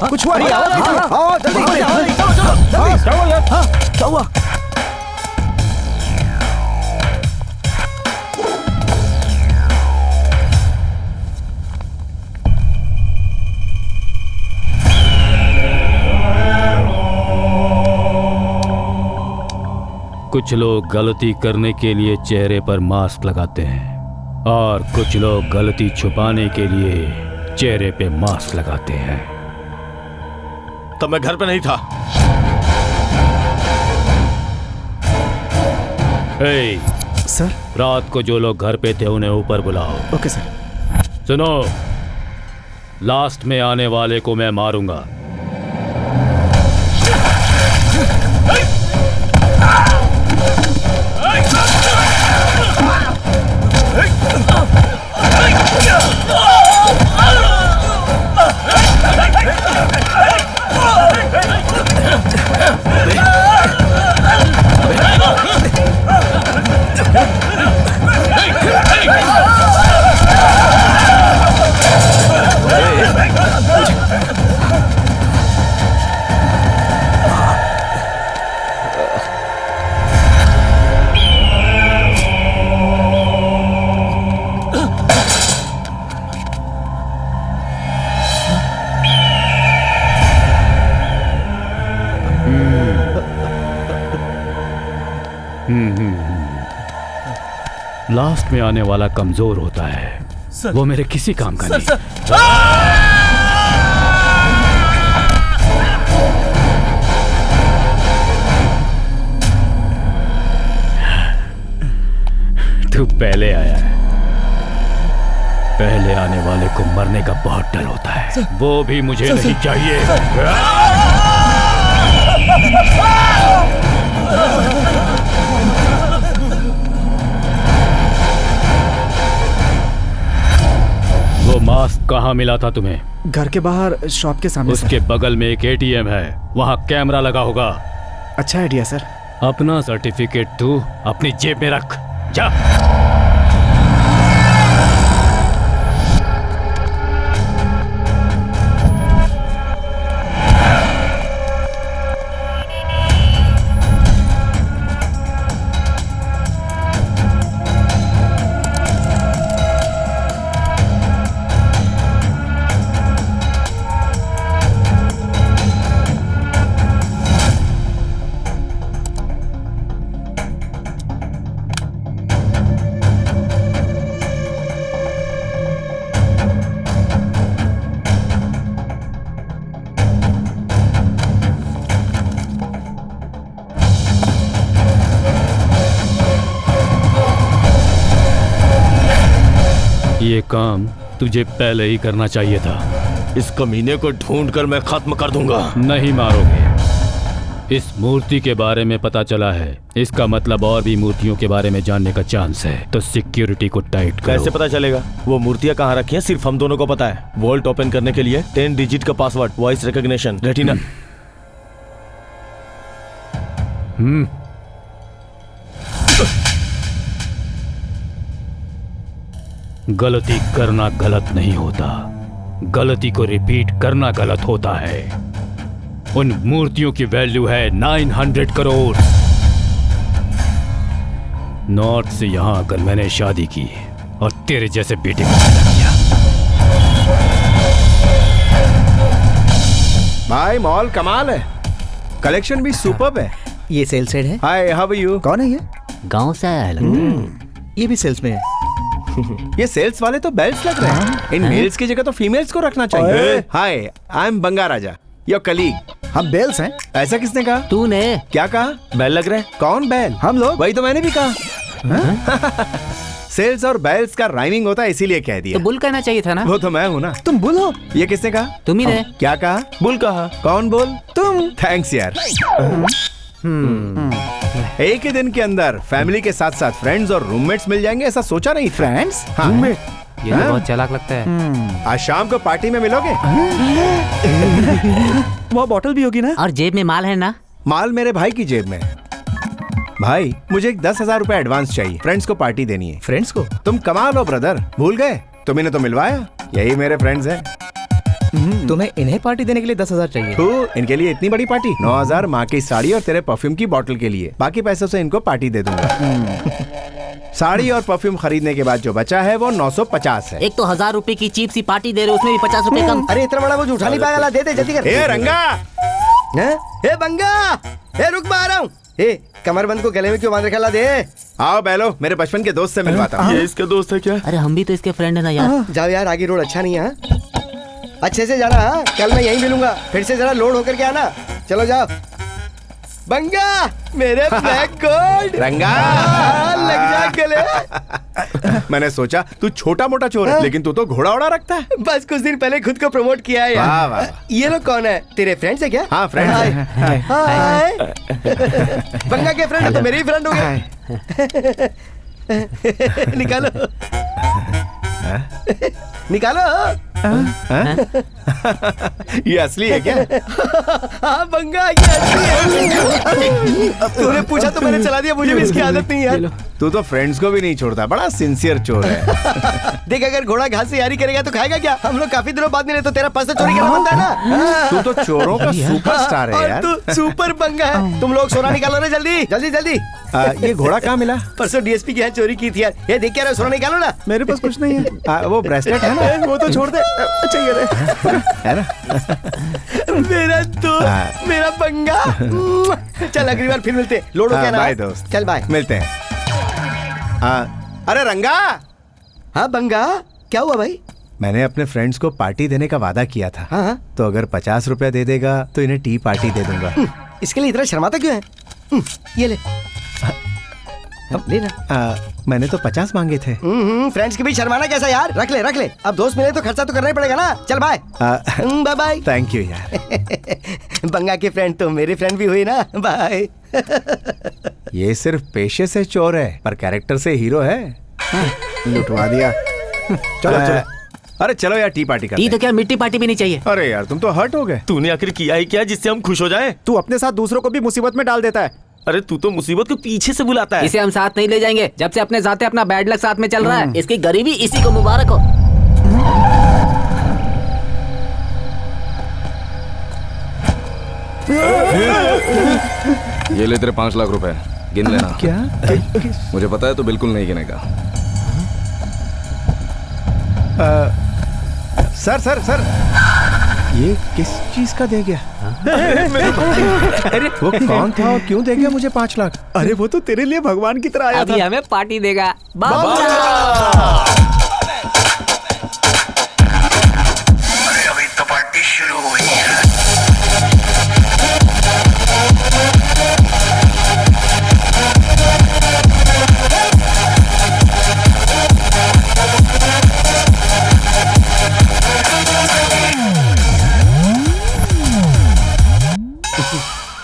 कुछ हुआ क्या? आओ जल्दी क्या हुआ? कुछ लोग गलती करने के लिए चेहरे पर मास्क लगाते हैं और कुछ लोग गलती छुपाने के लिए चेहरे पे मास्क लगाते हैं। तब मैं घर पे नहीं था। हे सर। रात को जो लोग घर पे थे उन्हें ऊपर बुलाओ। Okay sir. सुनो, लास्ट में आने वाले को मैं मारूंगा। लास्ट में आने वाला कमजोर होता है, वो मेरे किसी काम का नहीं। तू पहले आया है। पहले आने वाले को मरने का बहुत डर होता है, वो भी मुझे नहीं चाहिए। वो मास्क कहाँ मिला था तुम्हें? घर के बाहर शॉप के सामने। उसके बगल में एक एटीएम है, वहाँ कैमरा लगा होगा। अच्छा आइडिया सर। अपना सर्टिफिकेट तू अपनी जेब में रख, जा। ये काम तुझे पहले ही करना चाहिए था। इस कमीने को ढूंढकर मैं खत्म कर दूंगा। नहीं मारोगे। इस मूर्ति के बारे में पता चला है, इसका मतलब और भी मूर्तियों के बारे में जानने का चांस है, तो सिक्योरिटी को टाइट करो। कैसे पता चलेगा? वो मूर्तियां कहाँ रखी हैं सिर्फ हम दोनों को पता है। वॉल्ट ओपन करने के लिए 10 डिजिट का पासवर्ड, वॉइस रिकॉग्निशन, रेटिना। गलती करना गलत नहीं होता, गलती को रिपीट करना गलत होता है। उन मूर्तियों की वैल्यू है 900 करोड़। नॉर्थ से यहां आकर मैंने शादी की और तेरे जैसे बेटे को पैदा किया। भाई मॉल कमाल है, कलेक्शन भी सुपर्ब है। ये सेल्स हेड है। हाय, हाउ आर यू? कौन है ये? गांव से आया है लगता है। ये भी सेल्स में है। ये सेल्स वाले तो बेल्ट्स लग रहे हैं। इन मेल्स की जगह तो फीमेल्स को रखना चाहिए। Hi, I am Banga Raja, your colleague. हम बेल्स हैं। ऐसा किसने कहा? तूने। क्या कहा? बैल लग रहे हैं। कौन बैल? हम लोग। वही तो मैंने भी कहा। सेल्स और बैल्स का राइमिंग होता है, इसीलिए कह दिया। तो बुल कहना चाहिए था ना। वो तो मैं हूँ ना। तुम बुल हो? ये किसने कहा? तुम ही ने। क्या कहा? बुल कहा। कौन बोल? तुम। थैंक्स यार। एक ही दिन के अंदर फैमिली के साथ साथ फ्रेंड्स और रूममेट्स मिल जाएंगे, ऐसा सोचा नहीं। फ्रेंड्स? हाँ। ये तो बहुत चालाक लगता है। आज शाम को पार्टी में मिलोगे? वो बॉटल भी होगी ना? और जेब में माल है ना? माल मेरे भाई की जेब में। भाई मुझे 10,000 रुपए एडवांस चाहिए, फ्रेंड्स को पार्टी देनी है। फ्रेंड्स को? तुम कमा लो ब्रदर, भूल गए? तुम्हें तो मिलवाया, यही मेरे फ्रेंड्स हैं। तुम्हें इन्हें पार्टी देने के लिए 10,000 चाहिए? तू इनके लिए इतनी बड़ी पार्टी? 9,000 माँ की साड़ी और तेरे परफ्यूम की बोतल के लिए, बाकी पैसों से इनको पार्टी दे दूंगा। साड़ी और परफ्यूम खरीदने के बाद जो बचा है वो 950 है। एक तो 1,000 रुपए की चीप सी पार्टी दे रहे हो, उसमें भी 50 रुपए कम। अरे इतना बड़ा बोझ उठा नहीं पाएगा, ला दे दे जल्दी कर। ए रंगा, ए बंगा, ए रुक, मैं आ रहा हूँ। ए कमरबंद को गले में क्यों बांध रखा, ला दे। आओ बैलो, मेरे बचपन के दोस्त से मिलवाता हूँ। ये इसका दोस्त है क्या? अरे हम भी तो इसके फ्रेंड है ना यार। जाओ यार, आगे रोड अच्छा नहीं है। अच्छे से जाना। हाँ, कल मैं यहीं मिलूंगा, फिर से जरा लोड होकर के आना। चलो जाओ। बंगा, मेरे ब्लैक गोल्ड रंगा, लग जा गले। मैंने सोचा तू छोटा मोटा चोर है, लेकिन तू तो घोड़ा उड़ा रखता है। बस कुछ दिन पहले खुद को प्रमोट किया है वाह, यार। वाह। ये लोग कौन है? तेरे फ्रेंड्स है क्या? हाँ, फ्रेंड्स हैं। हाय। बंगा के फ्रेंड है तो मेरे ही फ्रेंड हो गए। निकालो निकालो। ये असली है क्या? हाँ बंगा, ये असली है। तूने पूछा तो मैंने चला दिया, मुझे भी इसकी आदत नहीं है। तू तो फ्रेंड्स को भी नहीं छोड़ता, बड़ा सिंसियर चोर है। देख, अगर घोड़ा घास से यारी करेगा तो खाएगा क्या? हम लोग काफी दिनों बाद मिले तो तेरा पर्स तो चोरी करना बनता है ना। तू तो चोरों का सुपरस्टार है और यार। तू सुपर बंगा है। तुम लोग सोना निकालो ना, जल्दी जल्दी जल्दी। ये घोड़ा कहाँ मिला? परसों डीएसपी के यहाँ चोरी की थी यार। ये देख क्या रहे हो, सोना निकालो ना। मेरे पास कुछ नहीं है। वो ब्रेसलेट है ना, वो तो छोड़ दे। चाहिए है ना? मेरा दोस्त, मेरा बंगा। चल अगली बार फिर मिलते, लोड हो गया ना। बाय दोस्त, चल बाय। मिलते हैं। अरे रंगा। हाँ बंगा, क्या हुआ भाई? मैंने अपने फ्रेंड्स को पार्टी देने का वादा किया था। हाँ। तो अगर 50 रुपया दे देगा तो इन्हें टी पार्टी दे दूंगा। इसके लिए इतना शर्माता क्यों है? ये ले। अब लेना। मैंने तो 50 मांगे थे। फ्रेंड्स के बीच शर्माना कैसा यार? रख ले रख ले। अब दोस्त मिले तो खर्चा तो करना ही पड़ेगा ना। चल bye. Bye bye. Thank you यार। बंगा के फ्रेंड तो मेरे फ्रेंड भी हुई ना। बाय। ये सिर्फ पेशे से चोर है, पर कैरेक्टर से हीरो है। लुटवा दिया। चलो चलो। अरे चलो यार, टी पार्टी करते टी हैं। तो क्या, मिट्टी पार्टी भी नहीं चाहिए। अरे यार, तुम तो हर्ट हो गए। तूने आखिर किया ही क्या जिससे हम खुश हो जाएं? तू अपने साथ दूसरों को भी मुसीबत में डाल देता है। अरे तू तो मुसीबत को पीछे से बुलाता है। इसे हम साथ नहीं ले जाएंगे। जब से अपने साथ अपना बैड लक साथ में चल रहा है, इसकी गरीबी इसी को मुबारक हो। ये ले तेरे 5 लाख रुपए, गिन लेना। क्या? मुझे पता है तो बिल्कुल नहीं गिनेगा। सर सर सर, ये किस चीज का दे गया? अरे वो कौन था और क्यों दे गया मुझे 5 लाख? अरे वो तो तेरे लिए भगवान की तरह आया अभी था। हमें पार्टी देगा। बाबा अभी तो पार्टी शुरू हुई है।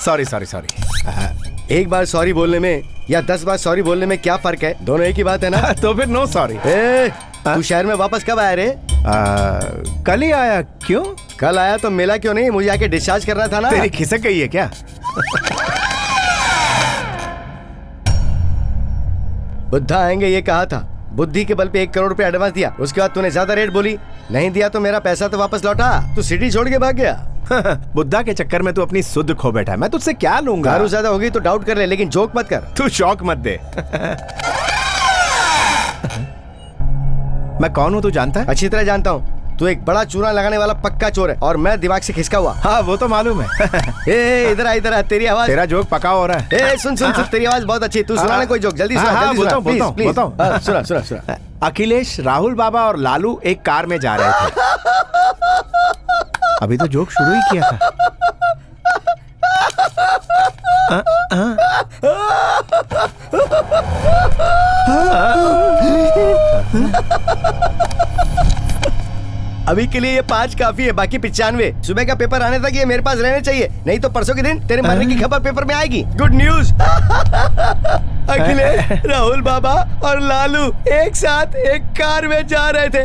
Sorry sorry sorry. एक बार सॉरी बोलने में या 10 बार सॉरी बोलने में क्या फर्क है? दोनों एक ही बात है ना। तो फिर नो सॉरी। तू शहर में वापस कब आया रे? कल ही आया। क्यों? कल आया तो मिला क्यों नहीं? मुझे आके डिस्चार्ज करना था ना। तेरी खिसक गई है क्या? बुद्धा आएंगे ये कहा था। बुद्धि के बल पे 1 करोड़ रुपए एडवांस दिया, उसके बाद तूने ज्यादा रेट बोली। नहीं दिया तो मेरा पैसा तो वापस लौटा। तू सिटी छोड़ के भाग गया। बुद्धा के चक्कर में तू अपनी सुध खो बैठा है। मैं तुझसे क्या लूंगा? दारू ज्यादा होगी तो डाउट कर ले, लेकिन जोक मत कर। तू शौक मत दे। मैं कौन हूँ तू जानता है? अच्छी तरह जानता हूँ। तू एक बड़ा चूना लगाने वाला पक्का चोर है और मैं दिमाग से खिसका हुआ। हाँ वो तो मालूम है। ए इधर आ, तेरी आवाज। तेरा जोक पका हो रहा है। ए सुन सुन सुन, तेरी आवाज बहुत अच्छी है। तू सुना ना कोई जोक, जल्दी सुना, जल्दी सुना, प्लीज प्लीज। सुना सुना सुना। अखिलेश, राहुल बाबा और लालू एक कार में जा रहे थे। अभी तो जोक शुरू ही किया था। अभी के लिए ये 5 काफी है, बाकी 95। सुबह का पेपर आने तक ये मेरे पास रहने चाहिए, नहीं तो परसों के दिन तेरे मरने की खबर पेपर में आएगी। Good news. अखिलेश, राहुल बाबा और लालू एक साथ एक कार में जा रहे थे।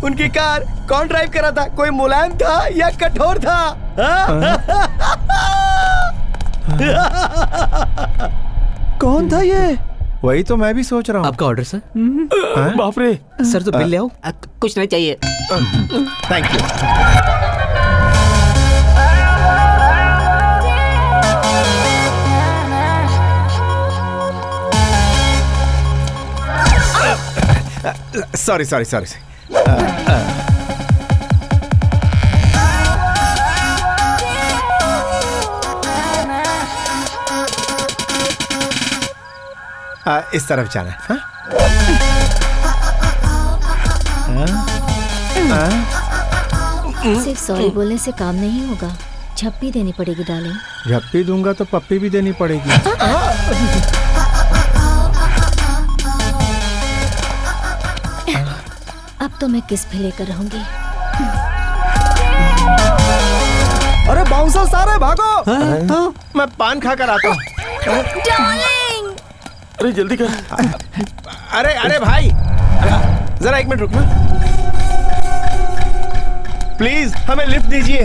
उनकी कार कौन ड्राइव कर रहा था? कोई मुलायम था या कठोर था? कौन था ये? वही तो मैं भी सोच रहा हूँ। आपका ऑर्डर सर। बाप रे। सर तो बिल ले आओ। कुछ नहीं चाहिए। Thank you. Sorry sorry sorry. इस तरफ जाना है। सिर्फ सॉरी बोलने से काम नहीं होगा, झप्पी देनी पड़ेगी डार्लिंग। झप्पी दूंगा तो पप्पी भी देनी पड़ेगी। अब तो मैं किस भी लेकर रहूंगी। अरे बाउंसर सारे भागो। मैं पान खा कर आता हूँ। डार्लिंग! अरे जल्दी कर। अरे अरे भाई, जरा एक मिनट रुकना प्लीज, हमें लिफ्ट दीजिए।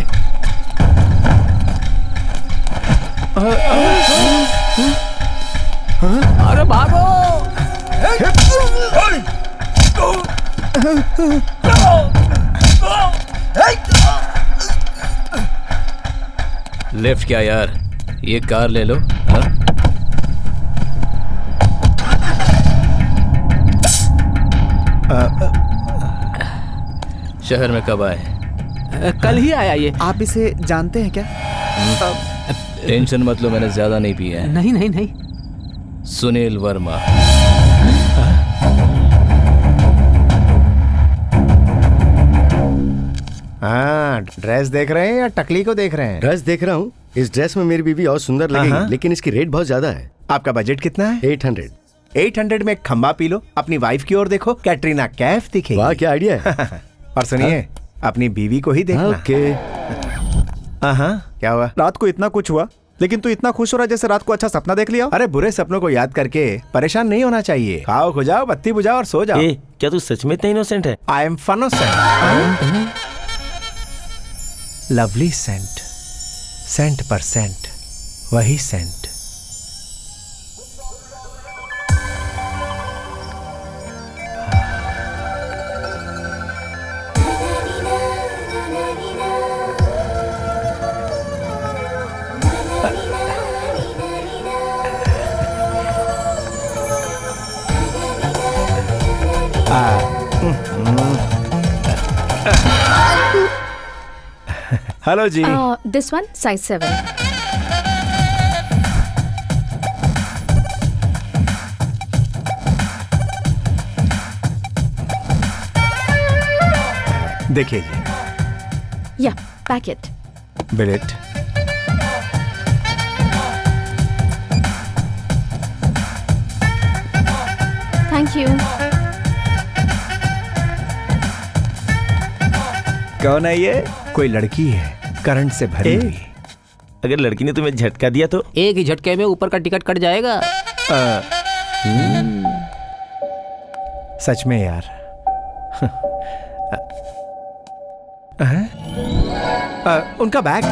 अरे भागो। लिफ्ट क्या यार, ये कार ले लो। हाँ? शहर में कब आए? कल ही आया ये। आप इसे जानते हैं क्या? टेंशन मत लो, मैंने ज्यादा नहीं पिया है। नहीं नहीं नहीं। सुनील वर्मा। हाँ, ड्रेस देख रहे हैं या टकली को देख रहे हैं? ड्रेस देख रहा हूँ। इस ड्रेस में मेरी बीवी और सुंदर लगेगी, लेकिन इसकी रेट बहुत ज्यादा है। आपका बजट कितना है? 800। 800 में एक खंबा पी लो, अपनी वाइफ की ओर देखो, कैटरीना कैफ दिखेगी। वाह क्या आइडिया है। और सुनिए, अपनी बीवी को ही देखना। ओके। क्या हुआ? रात को इतना कुछ हुआ, लेकिन तू इतना खुश हो रहा है जैसे रात को अच्छा सपना देख लिया। अरे बुरे सपनों को याद करके परेशान नहीं होना चाहिए। खाओ, खो जाओ, बत्ती बुझाओ और सो जाओ। क्या तू सच में इतना इनोसेंट है? I am funnocent. Lovely scent, cent per cent, वही scent. Hello ji. This one size 7। देखिए जी। या पैकेट। बिलेट। Thank you. कौन है ये? कोई लड़की है, करंट से भरी हुई। अगर लड़की ने तुम्हें झटका दिया तो? एक ही झटके में ऊपर का टिकट कट जाएगा। सच में यार। उनका bag.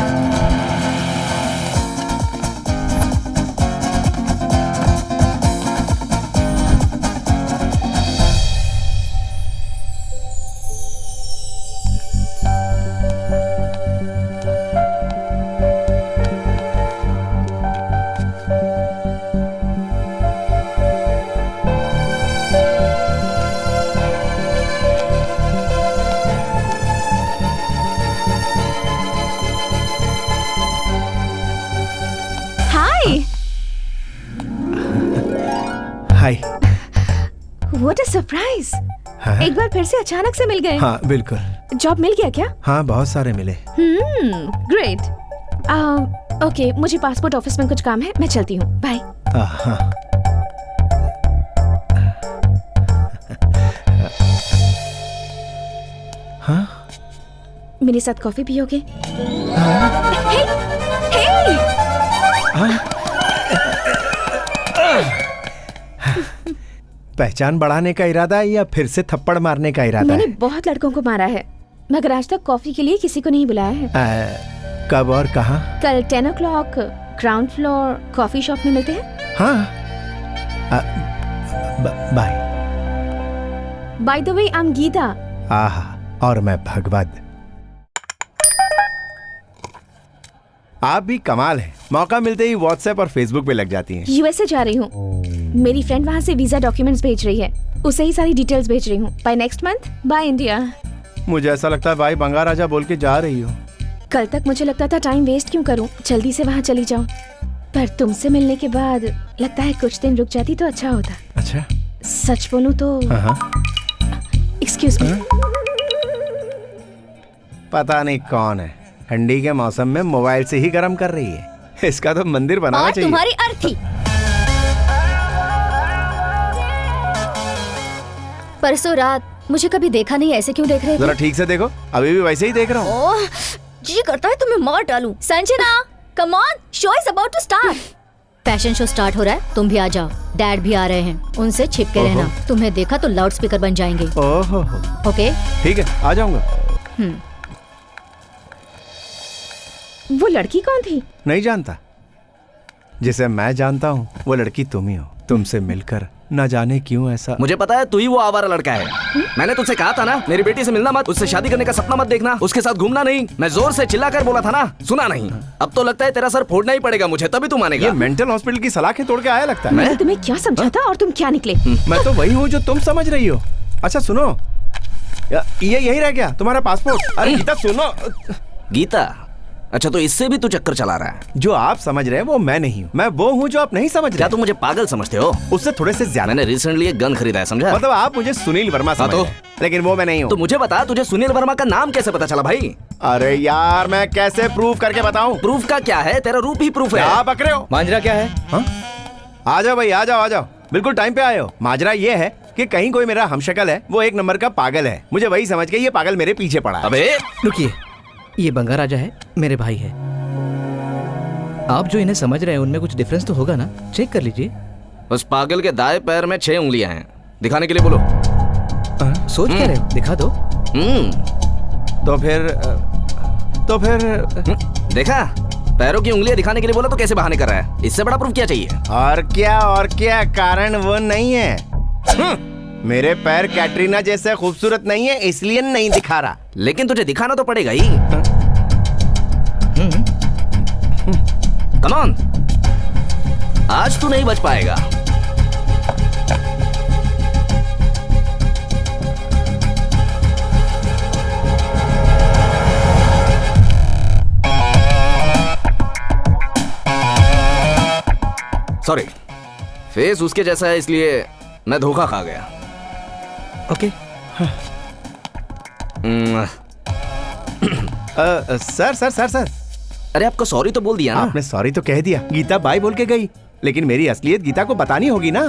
Hi. What a surprise. एक बार फिर से अचानक से मिल गए। हाँ बिल्कुल। जॉब मिल गया क्या? हाँ बहुत सारे मिले। ग्रेट। ओके, मुझे पासपोर्ट ऑफिस में कुछ काम है, मैं चलती हूँ। बाय। हाँ? मेरे साथ कॉफी पियोगे? पहचान बढ़ाने का इरादा है या फिर से थप्पड़ मारने का इरादा है? मैंने बहुत लड़कों को मारा है, मगर आज तक कॉफी के लिए किसी को नहीं बुलाया है। कब और कहाँ? कल 10 o'clock ground floor coffee shop में मिलते हैं। हाँ। Bye. By the way, I am Geeta. आहा, और मैं भगवत। आप भी कमाल है, मौका मिलते ही व्हाट्सएप और फेसबुक पे लग जाती हैं। यूएसए जा रही हूँ, मेरी फ्रेंड वहाँ से वीजा डॉक्यूमेंट्स भेज रही है, उसे ही सारी डिटेल्स भेज रही हूँ। By next month by India. मुझे ऐसा लगता है भाई बंगार राजा बोल के जा रही हो। कल तक मुझे लगता था टाइम वेस्ट क्यों करूँ, जल्दी से वहाँ चली जाऊँ, पर तुमसे मिलने के बाद लगता है कुछ दिन रुक जाती तो अच्छा होता। अच्छा, सच बोलूँ तो एक्सक्यूज मी, पता नहीं कौन है ठंडी के मौसम में मोबाइल से ही गर्म कर रही है। इसका तो मंदिर बनाना चाहिए। तुम्हारी अर्थी। परसों रात मुझे कभी देखा नहीं, ऐसे क्यों देख रहे थे? जरा ठीक से देखो, अभी भी वैसे ही देख रहा हूँ। ओह, जी करता है तुम्हें मार डालूं। Sanjana, come on, show is about to start. Fashion show start हो रहा है, तुम भी आ जाओ। डैड भी आ रहे हैं, उनसे छिप के रहना। तुम्हें देखा तो लाउड स्पीकर बन जाएंगे। ओहो, ओके ठीक है, आ जाऊंगा। वो लड़की कौन थी? नहीं जानता, जिसे मैं जानता हूँ वो लड़की तुम ही हो। तुमसे मिलकर न जाने क्यों ऐसा। मुझे पता है तू ही वो आवारा लड़का है। मैंने तुझसे कहा था ना, मेरी बेटी से मिलना मत, उससे शादी करने का सपना मत देखना, उसके साथ घूमना नहीं। मैं जोर से चिल्लाकर बोला था ना, सुना नहीं। अब तो लगता है तेरा सर फोड़ना ही पड़ेगा मुझे, तभी तू मानेगा। ये मेंटल हॉस्पिटल की सलाखें तोड़ के आया लगता है। मैंने तुम्हें क्या समझा था और तुम क्या निकले? मैं तो वही हूँ जो तुम समझ रही हो। अच्छा सुनो, ये यही रह गया तुम्हारा पासपोर्ट। अरे गीता सुनो। गीता? अच्छा, तो इससे भी तू चक्कर चला रहा है। जो आप समझ रहे हैं वो मैं नहीं हूँ, मैं वो हूँ जो आप नहीं समझ रहे। क्या तुम मुझे पागल समझते हो? उससे थोड़े से ज्यादा। मैंने रिसेंटली एक गन खरीदा है, समझा? मतलब आप मुझे सुनील वर्मा समझ रहे हैं, लेकिन वो मैं नहीं हूँ। तो मुझे बता, तुझे सुनील वर्मा का नाम कैसे पता चला भाई? अरे यार, मैं कैसे प्रूफ करके बताऊं? प्रूफ का क्या है, तेरा रूप ही प्रूफ है। आप बक रहे हो। मांजरा क्या है? आ जाओ भाई, आ जाओ आ जाओ, बिल्कुल टाइम पे आए हो। माजरा ये है कि कहीं कोई मेरा हमशक्ल है, वो एक नंबर का पागल है, मुझे वही समझ के ये पागल मेरे पीछे पड़ा है। अबे रुकिए, ये बंगार राजा है, मेरे भाई है। आप जो इन्हें समझ रहे हैं उनमें कुछ डिफरेंस तो होगा ना, चेक कर लीजिए। उस पागल के दाएं पैर में 6 उंगलियां हैं, दिखाने के लिए बोलो। सोच क्या रहे हो, दिखा दो। तो फिर देखा, पैरों की उंगलियां दिखाने के लिए बोला तो कैसे बहाने कर रहा है? इससे बड़ा प्रूफ क्या चाहिए? और क्या, कारण वो नहीं है। मेरे पैर कैटरीना जैसे खूबसूरत नहीं है, इसलिए नहीं दिखा रहा। लेकिन तुझे दिखाना तो पड़ेगा ही। कम ऑन, आज तू नहीं बच पाएगा। सॉरी, फेस उसके जैसा है इसलिए मैं धोखा खा गया। ओके। सर अरे आपको सॉरी तो बोल दिया ना? आपने सॉरी तो कह दिया, गीता बाय बोल के गई, लेकिन मेरी असलियत गीता को बतानी होगी ना।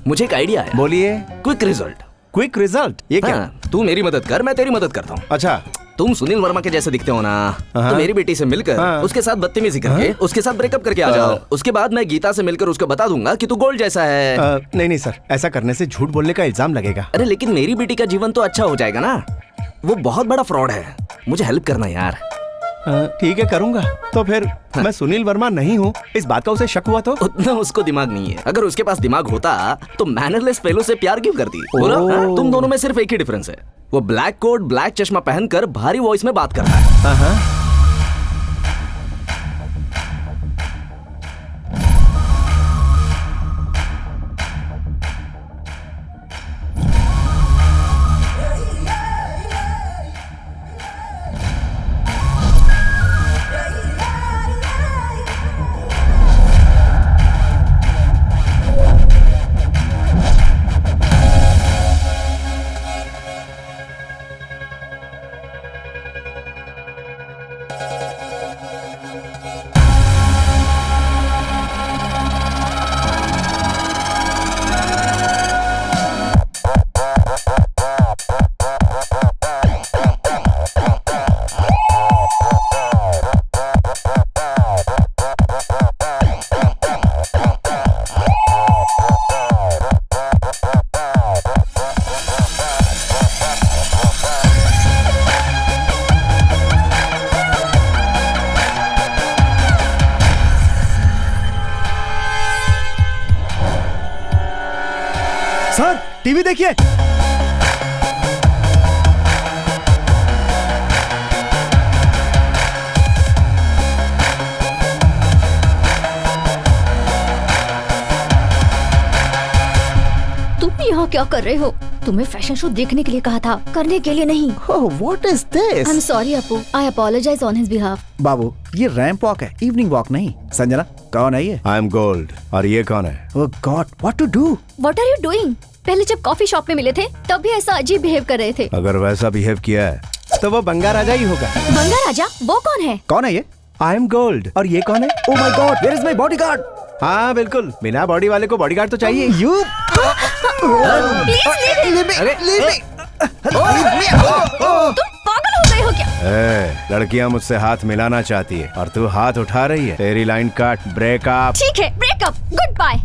मुझे एक आइडिया है। बोलिए। Quick result. Quick result? ये क्या? तू मेरी मदद कर, मैं तेरी मदद करता हूँ। अच्छा, तुम सुनील वर्मा के जैसे दिखते हो ना, तो मेरी बेटी से मिलकर उसके साथ बदतमीजी करके उसके साथ ब्रेकअप करके आ जाओ। उसके बाद मैं गीता से मिलकर उसको बता दूंगा कि तू गोल्ड जैसा है। नहीं सर, ऐसा करने से झूठ बोलने का इल्जाम लगेगा। अरे लेकिन मेरी बेटी का जीवन तो अच्छा हो जाएगा ना, वो बहुत बड़ा फ्रॉड है, मुझे हेल्प करना यार। ठीक है, करूंगा। तो फिर मैं सुनील वर्मा नहीं हूँ, इस बात का उसे शक हुआ तो? उतना उसको दिमाग नहीं है। अगर उसके पास दिमाग होता तो मैनरलेस फेलो से प्यार क्यों करती? बोलो, तुम दोनों में सिर्फ एक ही डिफरेंस है, वो ब्लैक कोट ब्लैक चश्मा पहनकर भारी वॉइस में बात करता है। टीवी देखिए। क्या कर रहे हो? तुम्हें फैशन शो देखने के लिए कहा था, करने के लिए नहीं। What is this? I am sorry Apu, I apologise on his behalf. बाबू, ये रैंप वॉक है, इवनिंग वॉक नहीं। संजना, कौन है ये? I am gold. और ये कौन है? Oh God, what to do? What are you doing? पहले जब कॉफी शॉप में मिले थे तब भी ऐसा अजीब बिहेव कर रहे थे। अगर वैसा बिहेव किया है तो वो बंगा राजा ही होगा। बंगा राजा? वो कौन है? कौन है ये? I am gold. और ये कौन है? Oh my god, where is my bodyguard? हाँ बिल्कुल, बिना बॉडी वाले को बॉडीगार्ड तो चाहिए। You please leave me. Leave me. तुम पागल हो गए हो क्या? लड़कियां मुझसे हाथ मिलाना चाहती है और तू हाथ उठा रही है। तेरी लाइन काट, ब्रेकअप। ठीक है, breakup, goodbye.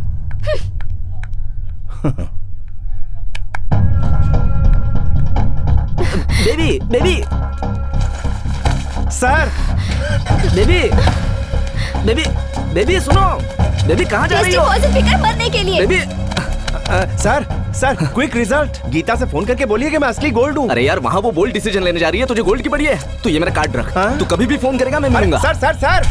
Baby baby sir, baby baby baby सुनो, बेबी कहाँ जा रही हो? फिकर मरने के लिए। Baby sir sir, quick result. Geeta से फोन करके बोलिए कि मैं असली गोल्ड हूँ। अरे यार, वहाँ वो बोल्ड डिसीजन लेने जा रही है, तुझे गोल्ड की पड़ी है। तू ये मेरा कार्ड रख। हाँ? तू कभी भी फोन करेगा मैं मिलूंगा। सर सर सर,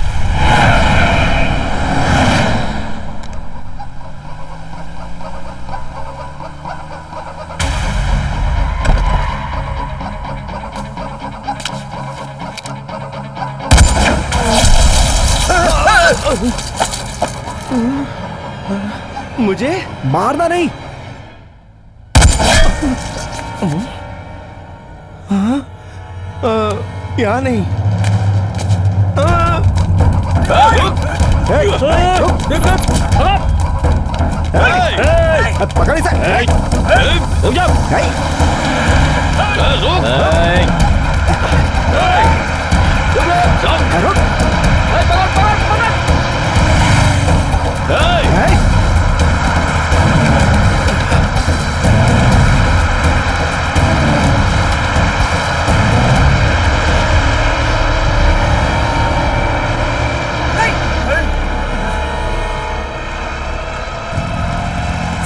मुझे मारना नहीं। यहाँ नहीं। पकड़ इसे। रुक जा।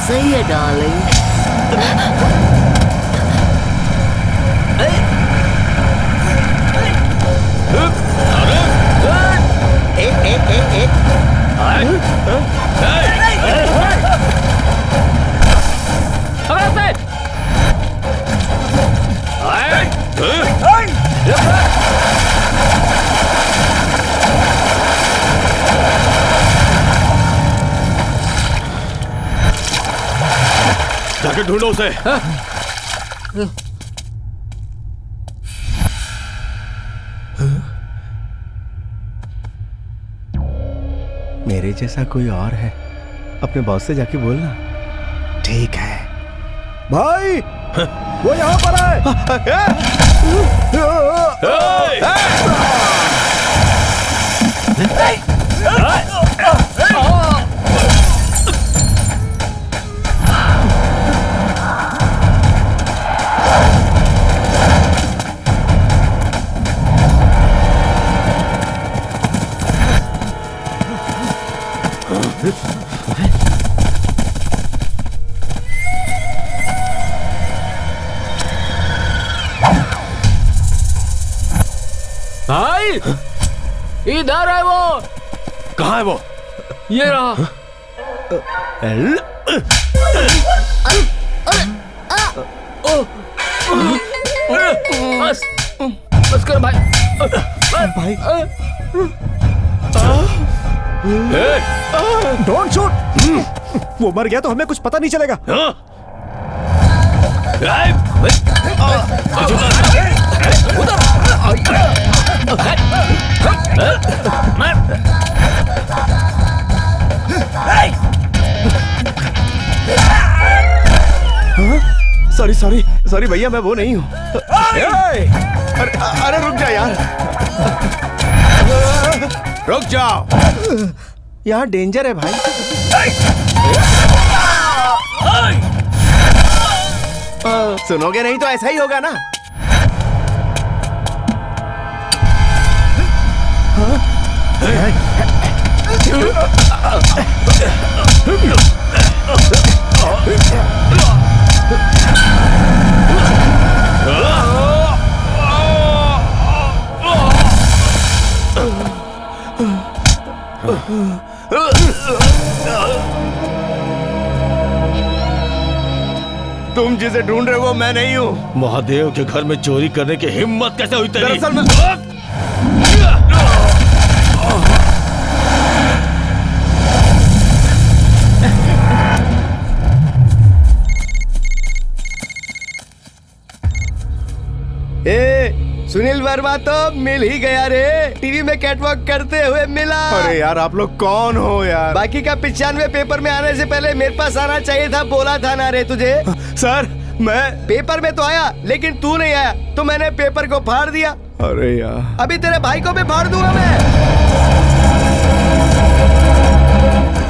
सही है डार्लिंग। जाके ढूंढो उसे। मेरे जैसा कोई और है, अपने बॉस से जाके बोलना। ठीक है भाई, वो यहाँ पर है। भाई, इधर है वो। कहाँ है वो? ये रहा। बस बस कर भाई। भाई डोंट शूट। वो मर गया तो हमें कुछ पता नहीं चलेगा। सॉरी सॉरी सॉरी भैया, मैं वो नहीं हूँ। अरे रुक जा यार, रुक जाओ, यहाँ डेंजर है भाई। सुनोगे नहीं तो ऐसा ही होगा ना। तुम जिसे ढूंढ रहे हो मैं नहीं हूँ। महादेव के घर में चोरी करने की हिम्मत कैसे हुई तेरी? दरअसल मैं सुनील वर्मा तो मिल ही गया रे, टीवी में कैटवॉक करते हुए मिला। अरे यार आप लोग कौन हो यार? बाकी का 95 पेपर में आने से पहले मेरे पास आना चाहिए था, बोला था ना रे तुझे। सर मैं पेपर में तो आया लेकिन तू नहीं आया तो मैंने पेपर को फाड़ दिया। अरे यार अभी तेरे भाई को भी फाड़ दूंगा मैं।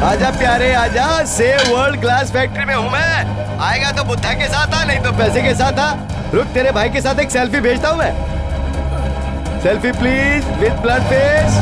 आजा प्यारे आजा, सेव वर्ल्ड क्लास फैक्ट्री में हूँ मैं। आएगा तो बुद्धा के साथ आ, नहीं तो पैसे के साथ आ। रुक तेरे भाई के साथ एक सेल्फी भेजता हूँ मैं। Selfie please with blood face.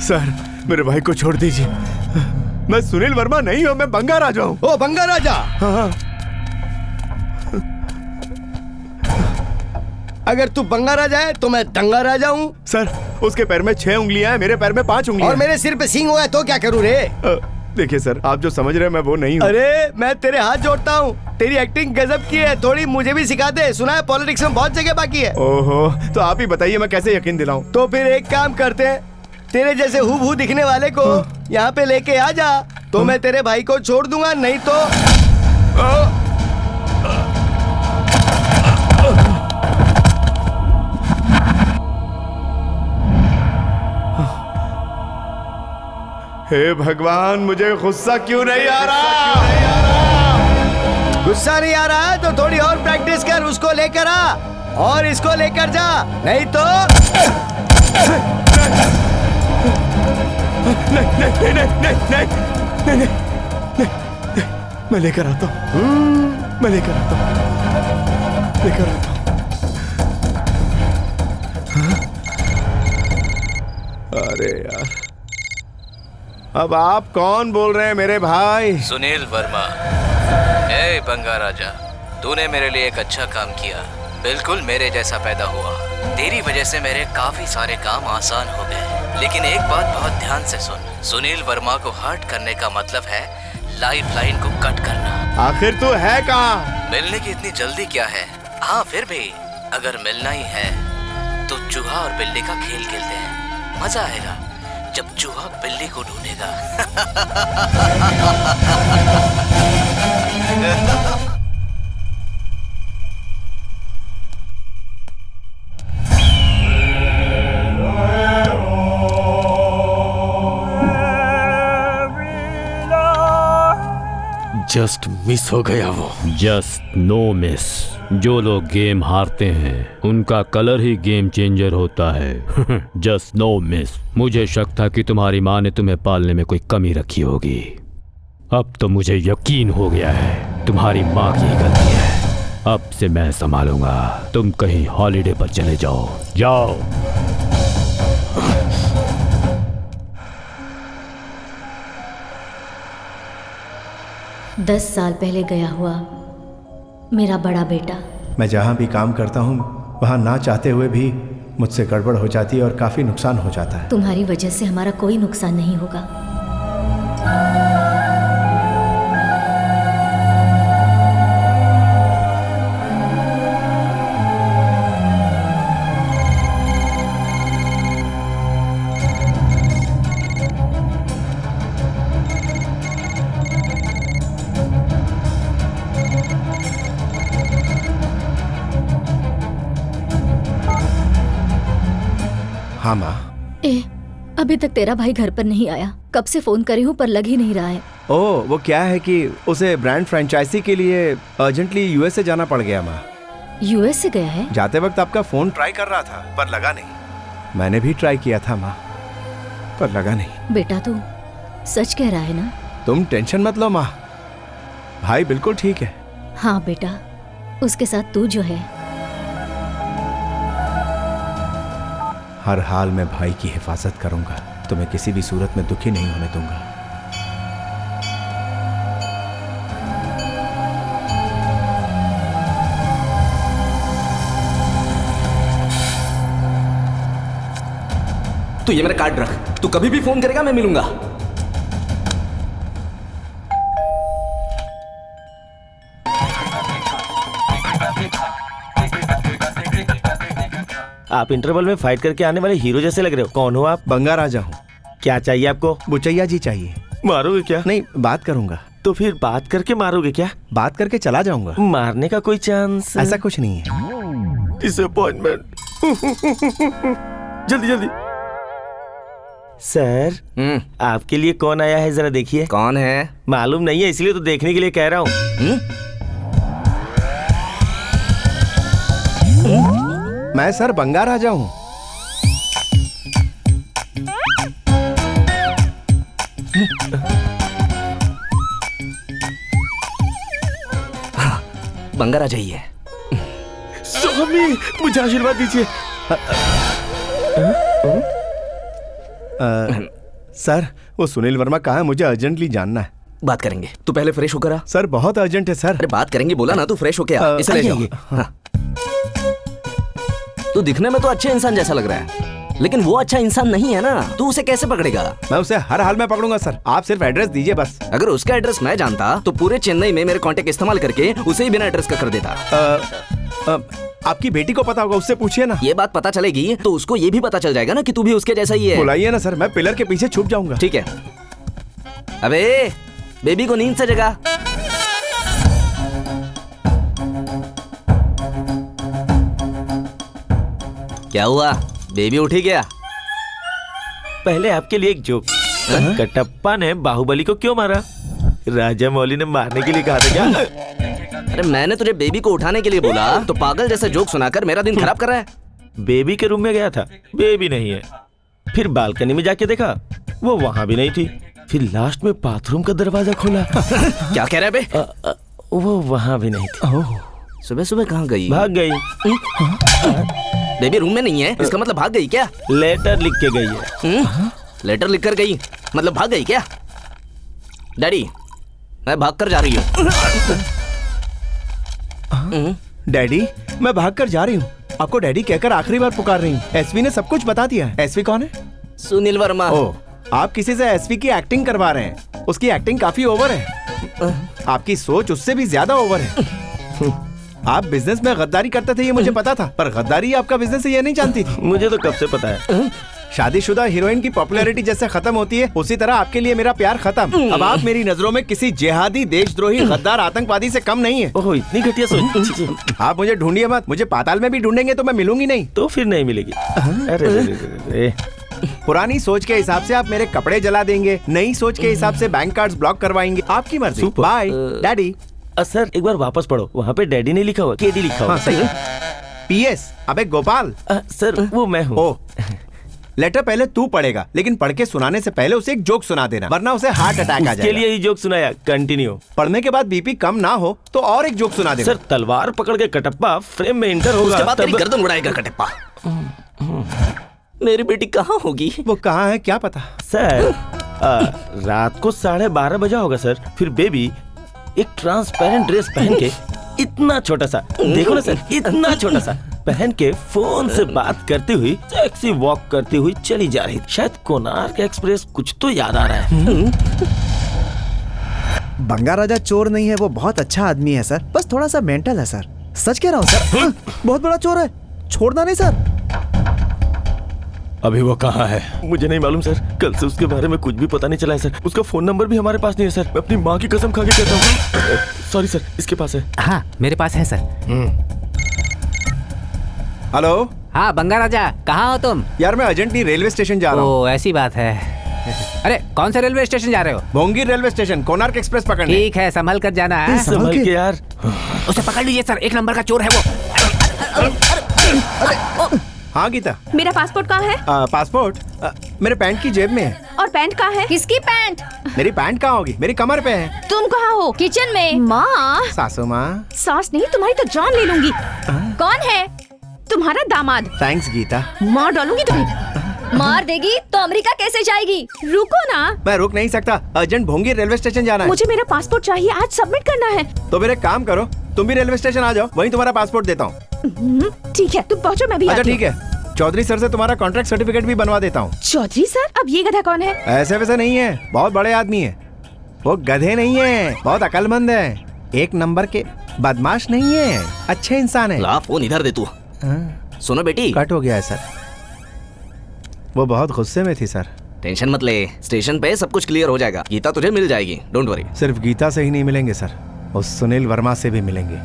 Sir मेरे भाई को छोड़ दीजिए। मैं सुनील वर्मा नहीं हूँ, मैं बंगा राजा हूँ। ओ बंगा राजा। हाँ। अगर तू बंगा राजा है तो मैं दंगा राजा हूँ। सर उसके पैर में 6 उंगलियां हैं, मेरे पैर में 5 उंगलियां और मेरे सिर पे सींग हुआ है तो क्या करूँ रे? देखिए सर आप जो समझ रहे हैं मैं वो नहीं हूँ। अरे मैं तेरे हाथ जोड़ता हूँ, तेरी एक्टिंग गजब की है, थोड़ी मुझे भी सिखा दे। सुना है पॉलिटिक्स में बहुत जगह बाकी है। ओहो तो आप ही बताइए मैं कैसे यकीन दिलाऊं? तो फिर एक काम करते हैं, तेरे जैसे हूबहू दिखने वाले को यहाँ पे लेके आ जा, तो मैं तेरे भाई को छोड़ दूंगा, नहीं तो हे भगवान मुझे गुस्सा क्यों नहीं आ रहा? गुस्सा नहीं आ रहा है तो थोड़ी और प्रैक्टिस कर, उसको लेकर आ और इसको लेकर जा, नहीं तो नहीं, मैं लेकर आता हूँ, मैं लेकर आता हूँ, लेकर आता हूँ। अरे यार अब आप कौन बोल रहे हैं मेरे भाई? सुनील वर्मा। ए बंगा राजा, तूने मेरे लिए एक अच्छा काम किया, बिल्कुल मेरे जैसा पैदा हुआ। तेरी वजह से मेरे काफी सारे काम आसान हो गए। लेकिन एक बात बहुत ध्यान से सुन, सुनील वर्मा को हर्ट करने का मतलब है लाइफ लाइन को कट करना। आखिर तू है कहाँ? मिलने की इतनी जल्दी क्या है? हाँ फिर भी अगर मिलना ही है तो चूहा और बिल्ली का खेल खेलते हैं, मजा आएगा जब चूहा बिल्ली को ढूंढेगा। जस्ट मिस हो गया वो। Just no miss. जो लोग गेम हारते हैं उनका कलर ही गेम चेंजर होता है। Just no miss. मुझे शक था कि तुम्हारी माँ ने तुम्हें पालने में कोई कमी रखी होगी, अब तो मुझे यकीन हो गया है तुम्हारी माँ की गलती है। अब से मैं संभालूंगा, तुम कहीं हॉलिडे पर चले जाओ, जाओ। 10 साल पहले गया हुआ मेरा बड़ा बेटा। मैं जहाँ भी काम करता हूँ वहाँ ना चाहते हुए भी मुझसे गड़बड़ हो जाती है और काफ़ी नुकसान हो जाता है। तुम्हारी वजह से हमारा कोई नुकसान नहीं होगा। हाँ माँ। अभी तक तेरा भाई घर पर नहीं आया, कब से फोन करी हूँ पर लग ही नहीं रहा है। ओह वो क्या है कि उसे ब्रांड फ्रेंचाइजी के लिए अर्जेंटली यूएस से जाना पड़ गया माँ। यूएस से गया है? जाते वक्त आपका फोन ट्राई कर रहा था पर लगा नहीं। मैंने भी ट्राई किया था माँ, पर लगा नहीं। बेटा तू सच कह रहा है ना? तुम टेंशन मत लो माँ, भाई बिल्कुल ठीक है। हाँ बेटा, उसके साथ तू जो है। हर हाल में भाई की हिफाजत करूंगा, तुम्हें किसी भी सूरत में दुखी नहीं होने दूंगा। तू ये मेरा कार्ड रख, तू कभी भी फोन करेगा मैं मिलूंगा। आप इंटरवल में फाइट करके आने वाले हीरो जैसे लग रहे हो। कौन हो आप? बंगा राजा हूँ। क्या चाहिए आपको? बुचैया जी चाहिए। मारोगे क्या? नहीं, बात करूंगा। तो फिर बात करके मारोगे क्या? बात करके चला जाऊंगा। मारने का कोई चांस? ऐसा कुछ नहीं है। डिसअपॉइंटमेंट। जल्दी जल्दी। सर, आपके लिए कौन आया है जरा देखिए। कौन है? मालूम नहीं है, इसलिए तो देखने के लिए कह रहा हूँ। मैं सर बंगा राजा हूँ। बंगा राजा ही है। स्वामी, मुझे आशीर्वाद दीजिए। सर, वो सुनील वर्मा कहाँ है? मुझे अर्जेंटली जानना है। बात करेंगे, तू पहले फ्रेश होकर आ। सर बहुत अर्जेंट है सर। अरे बात करेंगे बोला ना, तू फ्रेश होके आ। इसे ले जाओ। हाँ। तू दिखने में तो अच्छे इंसान जैसा लग रहा है, लेकिन वो अच्छा इंसान नहीं है ना। तू उसे कैसे पकड़ेगा? मैं उसे हर हाल में पकड़ूंगा सर, आप सिर्फ एड्रेस दीजिए बस। अगर उसका एड्रेस मैं जानता तो पूरे चेन्नई में मेरे कांटेक्ट इस्तेमाल करके उसे ही बिना एड्रेस का कर देता। आपकी बेटी को पता होगा, उससे पूछिए ना। ये बात पता चलेगी तो उसको ये भी पता चल जाएगा ना कि तू भी उसके जैसा ही है। बुलाइए ना सर, मैं पिलर के पीछे छुप जाऊंगा। ठीक है। अबे बेबी को नींद से जगा। क्या हुआ, बेबी उठी गया? पहले आपके लिए एक जोक। कटप्पा ने बाहुबली को क्यों मारा? राजा मौली ने मारने के लिए कहा था क्या? अरे मैंने तुझे बेबी को उठाने के लिए बोला तो पागल जैसा जोक सुनाकर मेरा दिन खराब कर रहा है। बेबी के रूम में गया था, बेबी नहीं है। फिर बालकनी में जाके देखा, वो वहाँ भी नहीं थी। फिर लास्ट में बाथरूम का दरवाजा खोला। क्या कह रहा है बे? वो वहाँ भी नहीं थी। सुबह सुबह कहाँ गई? भाग गई। बेबी रूम में नहीं है, इसका मतलब भाग गई क्या? लेटर लिख के गई है। लेटर लिख कर गई मतलब भाग गई क्या? डैडी, मैं भाग कर जा रही हूँ। डैडी, मैं भाग कर जा रही हूँ। आपको डैडी कहकर आखिरी बार पुकार रही हूँ। एसवी ने सब कुछ बता दिया है। एसवी कौन है? सुनील वर्मा। ओह, आप किसी से एसवी की एक्टिंग करवा रहे हैं। उसकी एक्टिंग काफी ओवर है। आपकी सोच उससे भी ज्यादा ओवर है। आप बिजनेस में गद्दारी करते थे ये मुझे पता था, पर गद्दारी आपका बिजनेस है ये नहीं जानती थी। मुझे तो कब से पता है। शादीशुदा हीरोइन की पॉपुलैरिटी जैसे खत्म होती है, उसी तरह आपके लिए मेरा प्यार खत्म। अब आप मेरी नजरों में किसी जिहादी, देशद्रोही, गद्दार, आतंकवादी से कम नहीं है। ओह, इतनी घटिया सोच। आप मुझे ढूंढिए मत। मुझे पाताल में भी ढूंढेंगे तो मैं मिलूंगी नहीं। तो फिर नहीं मिलेगी। अरे पुरानी सोच के हिसाब से आप मेरे कपड़े जला देंगे, नई सोच के हिसाब से बैंक कार्ड्स ब्लॉक करवाएंगे। आपकी मर्जी। Bye daddy. सर एक बार वापस पढ़ो, वहाँ पे डैडी नहीं लिखा हुआ, केडी लिखा हुआ। सही। पीएस, अबे गोपाल। सर वो मैं हूँ। ओ, लेटर पहले तू पढ़ेगा, लेकिन पढ़ के सुनाने से पहले उसे एक जोक सुना देना, वरना उसे हार्ट अटैक आ जाएगा। उसके लिए ही जोक सुनाया। कंटिन्यू। पढ़ने के बाद बीपी कम ना हो तो और एक जोक सुना देना। सर तलवार पकड़ के कटप्पा फ्रेम में एंटर होगा, उसके बाद तेरी गर्दन उड़ाएगा कटप्पा। मेरी बेटी कहाँ होगी? वो कहाँ है क्या पता। सर रात को 12:30 बजा होगा सर। फिर बेबी एक ट्रांसपेरेंट ड्रेस पहन के, इतना छोटा सा, देखो ना सर, इतना छोटा सा पहन के फोन से बात करती हुई, टैक्सी वॉक करती हुई चली जा रही। शायद कोणार्क एक्सप्रेस, कुछ तो याद आ रहा है। बंगा राजा चोर नहीं है, वो बहुत अच्छा आदमी है सर, बस थोड़ा सा मेंटल है सर। सच कह रहा हूँ सर। बहुत बड़ा चोर है, छोड़ना नहीं सर। अभी वो कहाँ है? मुझे नहीं मालूम सर, कल से उसके बारे में कुछ भी पता नहीं चला है सर। उसका फोन नंबर भी हमारे पास नहीं है सर। मैं अपनी माँ की कसम खा के कहता हूँ। सॉरी सर, इसके पास है। हाँ मेरे पास है सर। हेलो। हाँ बंगा राजा, कहाँ हो तुम? यार मैं अर्जेंटली रेलवे स्टेशन जा रहा हूँ। ओह ऐसी बात है। अरे कौन से रेलवे स्टेशन जा रहे हो? Bhongi railway station, Konark express पकड़ने। ठीक है, संभल कर जाना है। संभल के यार। उसे पकड़ लीजिए सर, 1 नंबर का चोर है वो। हाँ गीता। मेरा पासपोर्ट कहाँ है? पासपोर्ट मेरे पैंट की जेब में है। और पैंट कहाँ है? किसकी पैंट? मेरी पैंट कहाँ होगी? मेरी कमर पे है। तुम कहाँ हो? किचन में। माँ। सासू माँ। सास नहीं, तुम्हारी तो जान ले लूंगी। कौन है? तुम्हारा दामाद। थैंक्स गीता। मार डालूंगी तुम्हें। मार देगी तो अमेरिका कैसे जाएगी? रुको ना। मैं रुक नहीं सकता, अर्जेंट भोंगी रेलवे स्टेशन जाना है। मुझे मेरा पासपोर्ट चाहिए, आज सबमिट करना है। तो मेरे काम करो, तुम भी रेलवे स्टेशन आ जाओ, वहीं तुम्हारा पासपोर्ट देता हूँ। ठीक है, तुम पहुँचो, मैं भी अच्छा आती हूँ। ठीक है, चौधरी सर से तुम्हारा कॉन्ट्रैक्ट सर्टिफिकेट भी बनवा देता हूँ। चौधरी सर? अब ये गधा कौन है? ऐसे वैसे नहीं है, बहुत बड़े आदमी है। वो गधे नहीं है, बहुत अकलमंद है, एक नंबर के बदमाश नहीं है, अच्छे इंसान है। ला फोन इधर दे तू। सुनो बेटी। कट हो गया है सर। वो बहुत गुस्से में थी सर। टेंशन मत ले, स्टेशन पे सब कुछ क्लियर हो जाएगा। गीता तुझे मिल जाएगी, डोंट वरी। सिर्फ गीता से ही नहीं मिलेंगे सर, उस सुनील वर्मा से भी मिलेंगे।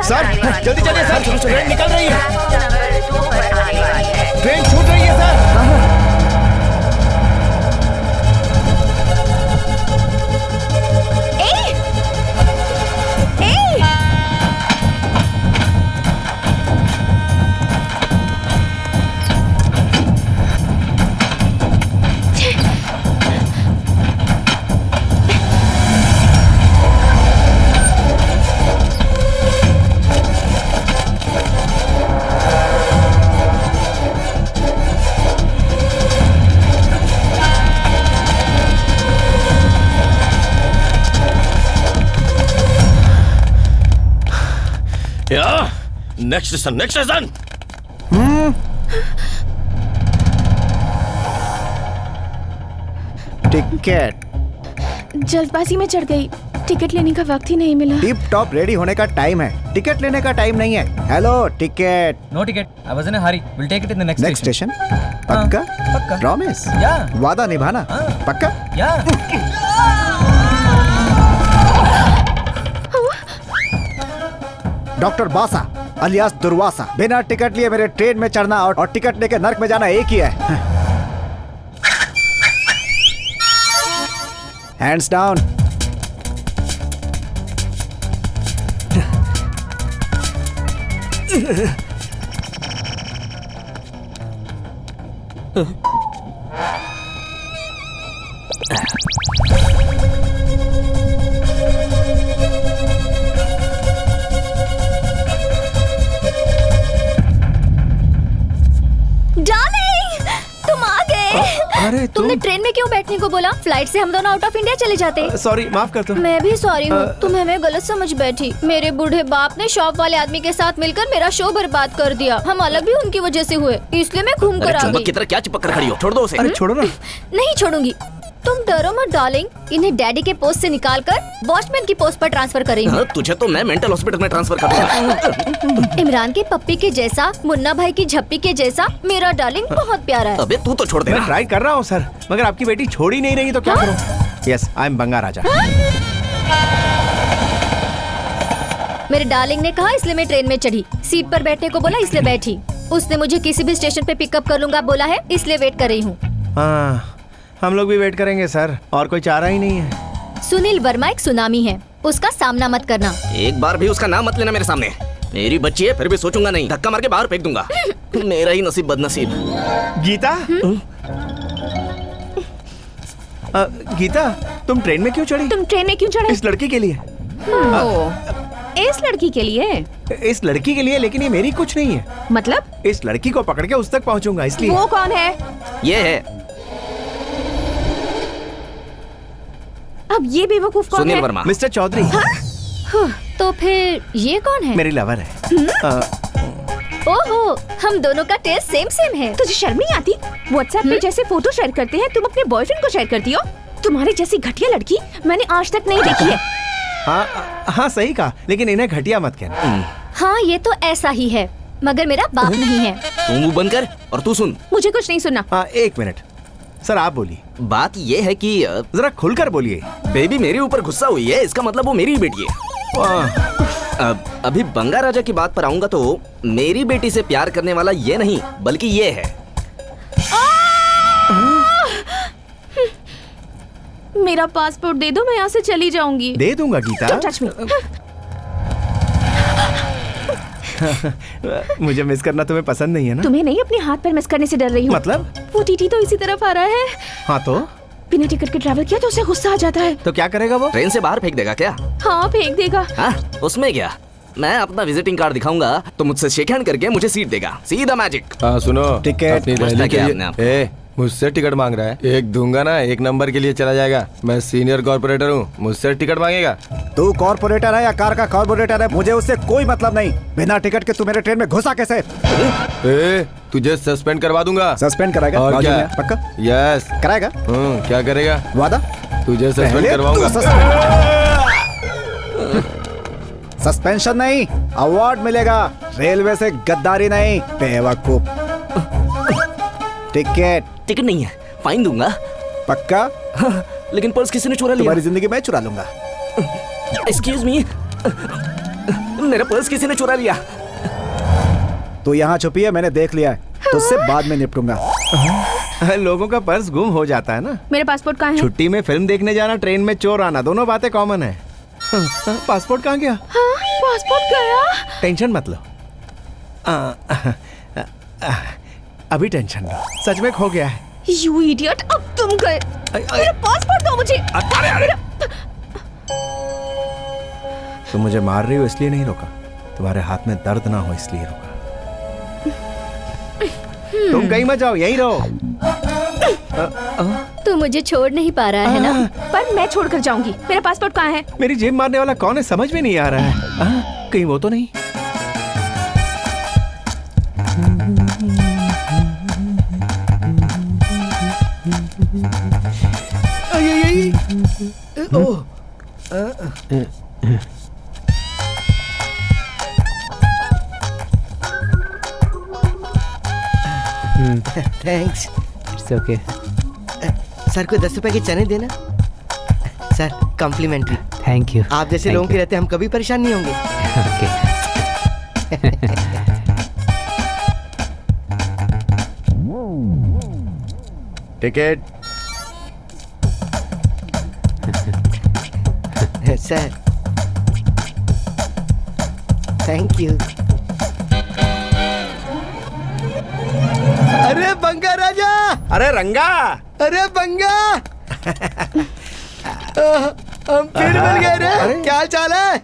सर जल्दी चलिए सर, ट्रेन निकल रही है। ट्रेन छूट रही है सर। Next station. टिकट जल्दबाजी में चढ़ गई, टिकट लेने का वक्त ही नहीं मिला। टिप टॉप रेडी होने का टाइम है, टिकट लेने का टाइम नहीं है। Hello ticket. No ticket. I was in a hurry. We'll take it in the next next station. Station? पक्का? पक्का। प्रॉमिस? Yeah. वादा निभाना? पक्का? डॉक्टर बासा अलियास दुर्वासा, बिना टिकट लिए मेरे ट्रेन में चढ़ना और टिकट लेके नर्क में जाना एक ही है। Hands down. डार्लिंग, तुम आ गए। अरे तुमने ट्रेन में क्यों बैठने को बोला? फ्लाइट से हम दोनों आउट ऑफ इंडिया चले जाते। सॉरी, माफ कर दो। मैं भी सॉरी हूँ, तुम्हें मैं गलत समझ बैठी। मेरे बूढ़े बाप ने शॉप वाले आदमी के साथ मिलकर मेरा शो बर्बाद कर दिया। हम अलग भी उनकी वजह से हुए, इसलिए मैं घूम कर आ चुंबक गई। की तरह क्या चिपक कर खड़ी हो? छोड़ दो उसे। अरे छोड़ो ना। नहीं छोड़ूंगी। तुम डरो मत डार्लिंग, इन्हें डैडी के पोस्ट से निकालकर वॉचमैन की पोस्ट पर ट्रांसफर करेंगे। हाँ, तुझे तो मैं मेंटल हॉस्पिटल में ट्रांसफर कर दूंगा। इमरान के पप्पी के जैसा, मुन्ना भाई की झप्पी के जैसा मेरा डार्लिंग बहुत प्यारा है। अबे तू तो छोड़ दे। मैं ट्राई कर रहा हूँ सर, मगर आपकी बेटी छोड़ ही नहीं रही, तो क्या करूँ? यस, आई एम बंगा राजा। मेरे डार्लिंग ने कहा इसलिए मैं ट्रेन में चढ़ी। सीट पर बैठने को बोला इसलिए बैठी। उसने मुझे किसी भी स्टेशन पे पिकअप कर लूंगा बोला है, इसलिए वेट कर रही हूँ। हाँ, हम लोग भी वेट करेंगे सर, और कोई चारा ही नहीं है। सुनील वर्मा एक सुनामी है, उसका सामना मत करना। एक बार भी उसका नाम मत लेना मेरे सामने। मेरी बच्ची है, फिर भी सोचूंगा नहीं, धक्का मार के बाहर फेंक दूंगा। मेरा ही नसीब बदनसीब। गीता, गीता, तुम ट्रेन में क्यों चढ़ी? तुम ट्रेन में क्यों चढ़े? इस लड़की के लिए। इस लड़की के लिए? इस लड़की के लिए, लेकिन ये मेरी कुछ नहीं है। मतलब? इस लड़की को पकड़ के उस तक पहुंचूंगा, इसलिए। वो कौन है? ये है अब ये बेवकूफ कौन सुनील है? वर्मा। मिस्टर चौधरी। तो फिर ये कौन है? मेरी लवर है। ओहो, हम दोनों का टेस्ट सेम सेम है। तुझे शर्म नहीं आती? व्हाट्सएप पे जैसे फोटो शेयर करते हैं, तुम अपने बॉयफ्रेंड को शेयर करती हो? तुम्हारी जैसी घटिया लड़की मैंने आज तक नहीं देखी है। हाँ सही कहा, लेकिन इन्हें घटिया मत कहना। हाँ, ये तो ऐसा ही है, मगर मेरा बाप नहीं है। तू मुंह बंद कर और तू सुन। मुझे कुछ नहीं सुनना। हाँ, एक मिनट सर, आप बोलिए। बात ये है कि जरा खुलकर बोलिए। बेबी मेरे ऊपर गुस्सा हुई है, इसका मतलब वो मेरी ही बेटी है। अभी बंगा राजा की बात पर आऊंगा तो मेरी बेटी से प्यार करने वाला ये नहीं, बल्कि ये है। मेरा पासपोर्ट दे दो, मैं यहाँ से चली जाऊंगी। दे दूंगा गीता। Don't touch me. मुझे मिस करना तुम्हें पसंद नहीं है ना? तुम्हें नहीं, अपने हाथ पैर मिस करने से डर रही हूँ। मतलब? वो टीटी तो इसी तरफ आ रहा है। हाँ तो बिना टिकट के ट्रैवल किया तो उसे गुस्सा आ जाता है। तो क्या करेगा वो? ट्रेन से बाहर फेंक देगा क्या? हाँ फेंक देगा। हाँ, उसमें क्या? मैं अपना विजिटिंग कार्ड दिखाऊंगा तो मुझसे शेक हैंड करके मुझे सीट देगा। See the magic. हाँ सुनो, टिकट अपनी समझता दहली के क्या लिए आपने आप? मुझसे टिकट मांग रहा है। एक दूंगा ना, 1 नंबर के लिए चला जाएगा। मैं सीनियर कॉर्पोरेटर हूँ, मुझसे टिकट मांगेगा। तू कॉर्पोरेटर है या कार का कॉर्पोरेटर है, मुझे उससे कोई मतलब नहीं। बिना टिकट के तू मेरे ट्रेन में घुसा कैसे? तुझे सस्पेंड करवा दूंगा। सस्पेंड कराएगा? और क्या? पक्का? यस कराएगा? क्या करेगा? वादा? तुझे सस्पेंड करवाऊंगा। सस्पेंशन नहीं, अवार्ड मिलेगा। रेलवे से गद्दारी नहीं, बेवकूफ। टिकट नहीं है, फाइन दूंगा। पक्का? लेकिन पर्स किसी ने चुरा लिया। तुम्हारी जिंदगी मैं चुरा लूंगा। एक्सक्यूज मी, मेरा पर्स किसी ने चुरा लिया। तू यहाँ छुपी है, मैंने देख लिया है। तो उससे बाद में निपटूंगा। लोगों का पर्स गुम हो जाता है ना। मेरा पासपोर्ट कहाँ है? छुट्टी में फिल्म देखने जाना, ट्रेन में चोर आना, दोनों बातें कॉमन है। पासपोर्ट कहाँ गया? हाँ, पासपोर्ट गया। टेंशन मत लो। अभी टेंशन लो, सच में खो गया है। You idiot, अब तुम गए। मेरा पासपोर्ट दो मुझे। तुम मुझे मार रही हो इसलिए नहीं रोका, तुम्हारे हाथ में दर्द ना हो इसलिए रोका। तुम कहीं मत जाओ, यहीं रहो। तू मुझे छोड़ नहीं पा रहा है ना? पर मैं छोड़कर जाऊंगी। मेरा पासपोर्ट कहाँ है? मेरी जेब मारने वाला कौन है समझ में नहीं आ रहा है। कहीं वो तो नहीं? थैंक्स। It's okay. सर को 10 रुपए के चने देना। Sir complimentary. Thank you. आप जैसे लोगों के रहते हम कभी परेशान नहीं होंगे। टिकट। Sir thank you. अरे बंगा राजा, अरे रंगा, अरे बंगा। हम फिर मिल गए रे। क्या हाल चाल है?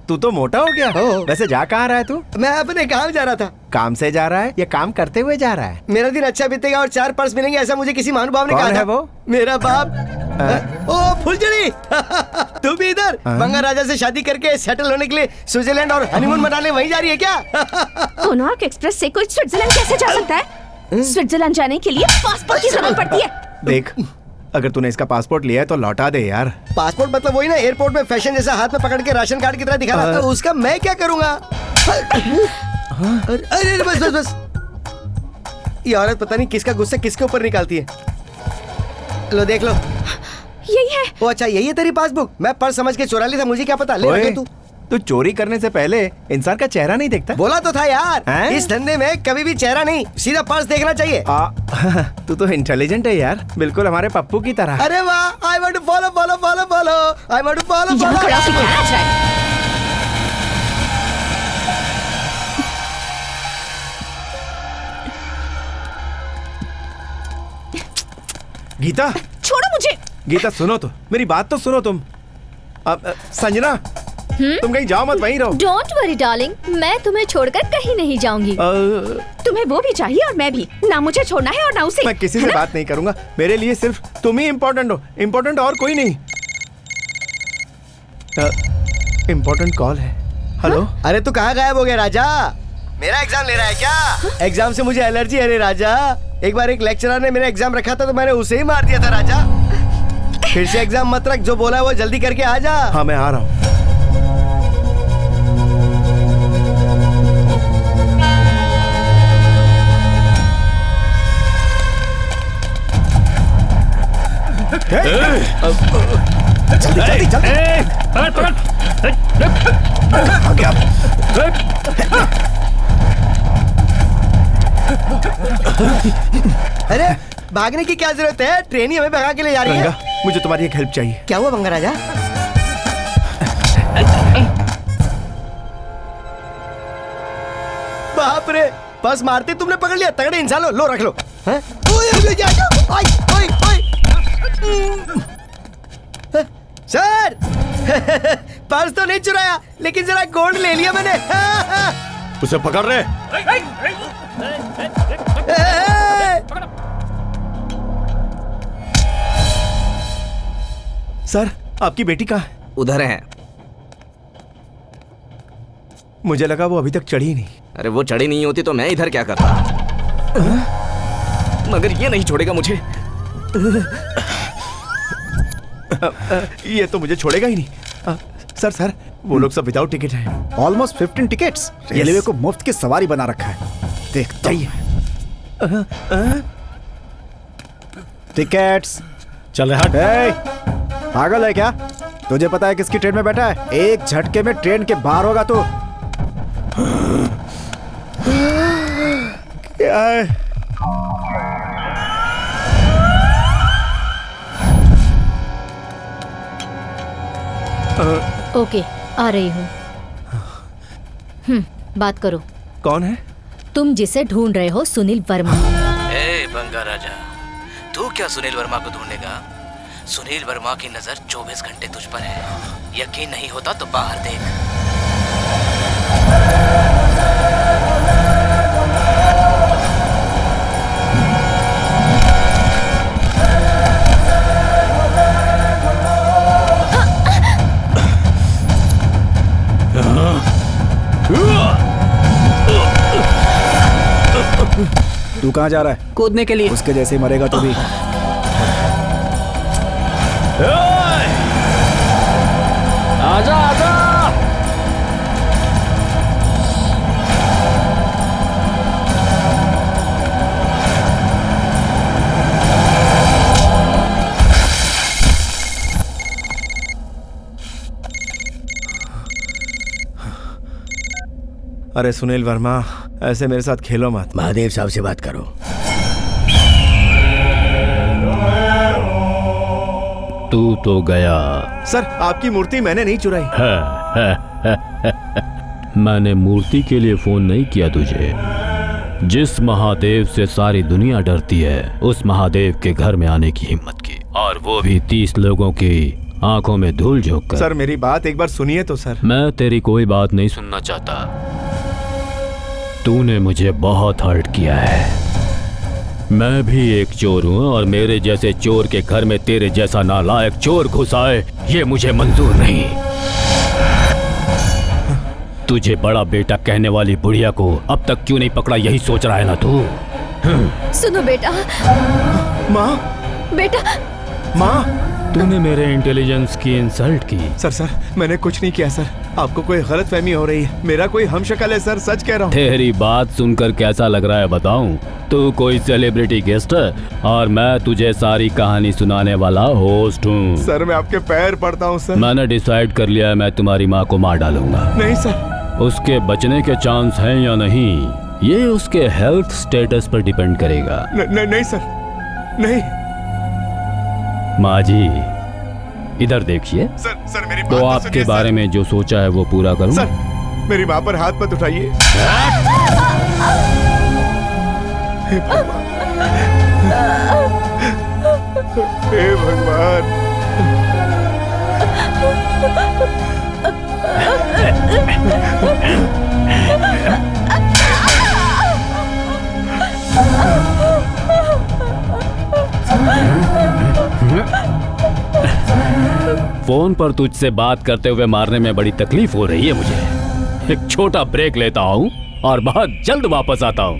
तू तो मोटा हो गया। वैसे जा कहाँ रहा है तू? मैं अपने काम जा रहा था। काम से जा रहा है या काम करते हुए जा रहा है? मेरा दिन अच्छा बीतेगा और 4 पर्स मिलेंगे, ऐसा मुझे किसी महानुभाव ने कहा था। है वो? मेरा बाप। ओ फुलझड़ी। तू भी इधर बंगा राजा से शादी करके सेटल होने के लिए स्विट्जरलैंड और हनीमून मनाने वहीं जा रही है क्या? कोनार्क एक्सप्रेस से कोई स्विट्जरलैंड कैसे जा सकता है? स्विट्जरलैंड जाने के लिए पासपोर्ट की जरूरत पड़ती है। देख, अगर तूने इसका पासपोर्ट लिया है तो लौटा दे यार। पासपोर्ट मतलब वही ना, एयरपोर्ट में फैशन जैसा हाथ में पकड़ के राशन कार्ड की तरह दिखा रहा था। उसका मैं क्या करूंगा? अरे बस बस बस। ये औरत पता नहीं किसका गुस्सा किसके ऊपर निकालती है। लो देख लो, यही है। ओ अच्छा, यही है तेरी पासबुक? मैं पर्स समझ के चुरा ली था, मुझे क्या पता। ले रखे तू। तू चोरी करने से पहले इंसान का चेहरा नहीं देखता? बोला तो था यार, इस धंधे में कभी भी चेहरा नहीं, सीधा पर्स देखना चाहिए। तू तो इंटेलिजेंट है यार, बिल्कुल हमारे पप्पू की तरह। अरे वाह, I want to follow follow follow follow, I want to follow follow. Geeta, छोड़ो मुझे। गीता सुनो तो, मेरी बात तो सुनो तुम। संजना, तुम कहीं जाओ मत, वहीं रहो। डोंट वरी डार्लिंग, मैं तुम्हें छोड़कर कहीं नहीं जाऊंगी। तुम्हें वो भी चाहिए और मैं भी। ना मुझे छोड़ना है और ना उसे। मैं किसी से बात नहीं करूंगा, मेरे लिए सिर्फ तुम ही इम्पोर्टेंट हो, इम्पोर्टेंट और कोई नहीं। इम्पोर्टेंट कॉल है। हेलो। अरे तू कहाँ गायब हो गया राजा? मेरा एग्जाम ले रहा है क्या? एग्जाम से मुझे एलर्जी है रे राजा। एक बार एक लेक्चरर ने मेरा एग्जाम रखा था तो मैंने उसे ही मार दिया था राजा। फिर से एग्जाम मत रख, जो बोला है वो जल्दी करके आ जा। हाँ मैं आ रहा हूँ। जल्दी जल्दी अरे भागने की क्या जरूरत है? ट्रेन ही हमें भगा के ले जा रही है। मुझे तुम्हारी एक हेल्प चाहिए। क्या हुआ बंगा राजा? रे, बस मारते तुमने पकड़ लिया। तगड़े इंसान हो, लो रख लो। हैं? ओए, ओए, ओए। सर पर्स तो नहीं चुराया, लेकिन जरा गोल्ड ले लिया मैंने। उसे पकड़ रहे। सर आपकी बेटी कहाँ है? उधर है। मुझे लगा वो अभी तक चढ़ी नहीं। अरे वो चढ़ी नहीं होती तो मैं इधर क्या करता, मगर ये नहीं छोड़ेगा मुझे। ये तो मुझे छोड़ेगा ही नहीं। सर वो लोग सब विदाउट टिकट हैं। Almost 15 tickets. रेलवे को मुफ्त की सवारी बना रखा है। देखता हूं। टिकट्स। चल हट। पागल है क्या? तुझे पता है किसकी ट्रेन में बैठा है? एक झटके में ट्रेन के बाहर होगा तो। क्या है? ओके, आ रही हूँ। बात करो। कौन है? तुम जिसे ढूंढ रहे हो, सुनील वर्मा। ए बंगा राजा, तू क्या सुनील वर्मा को ढूंढेगा? सुनील वर्मा की नजर 24 घंटे तुझ पर है। यकीन नहीं होता तो बाहर देख। तू कहाँ जा रहा है? कूदने के लिए। उसके जैसे ही मरेगा तो भी। आजा आजा। अरे सुनील वर्मा, ऐसे मेरे साथ खेलो मत। महादेव साहब से बात करो। तू तो गया। सर आपकी मूर्ति मैंने नहीं चुराई। मैंने मूर्ति के लिए फोन नहीं किया तुझे। जिस महादेव से सारी दुनिया डरती है, उस महादेव के घर में आने की हिम्मत की, और वो भी 30 लोगों की आंखों में धूल झोंक कर। सर मेरी बात एक बार सुनिए तो सर। मैं तेरी कोई बात नहीं सुनना चाहता। तूने मुझे बहुत हर्ट किया है। मैं भी एक चोर हूँ, और मेरे जैसे चोर के घर में तेरे जैसा नालायक चोर घुस आए, ये मुझे मंजूर नहीं। तुझे बड़ा बेटा कहने वाली बुढ़िया को अब तक क्यों नहीं पकड़ा, यही सोच रहा है ना तू? सुनो बेटा। माँ। बेटा। माँ। तूने मेरे इंटेलिजेंस की इंसल्ट की। सर मैंने कुछ नहीं किया सर। आपको कोई गलतफहमी हो रही है। मेरा कोई हमशक्ल है सर, सच कह रहा हूँ। तेरी बात सुनकर कैसा लग रहा है बताऊं? तू कोई सेलिब्रिटी गेस्ट है, और मैं तुझे सारी कहानी सुनाने वाला होस्ट हूँ। सर मैं आपके पैर पड़ता हूँ सर। मैंने डिसाइड कर लिया है, मैं तुम्हारी माँ को मार डालूंगा। नहीं सर। उसके बचने के चांस हैं या नहीं, ये उसके हेल्थ स्टेटस पर डिपेंड करेगा। नहीं सर, नहीं। माँ जी इधर देखिए। सर मेरी बात तो आपके बारे में जो सोचा है वो पूरा करूं? सर मेरी माँ पर हाथ मत उठाइए। हे भगवान। फोन पर तुझसे बात करते हुए मारने में बड़ी तकलीफ हो रही है मुझे। एक छोटा ब्रेक लेता हूँ और बहुत जल्द वापस आता हूँ।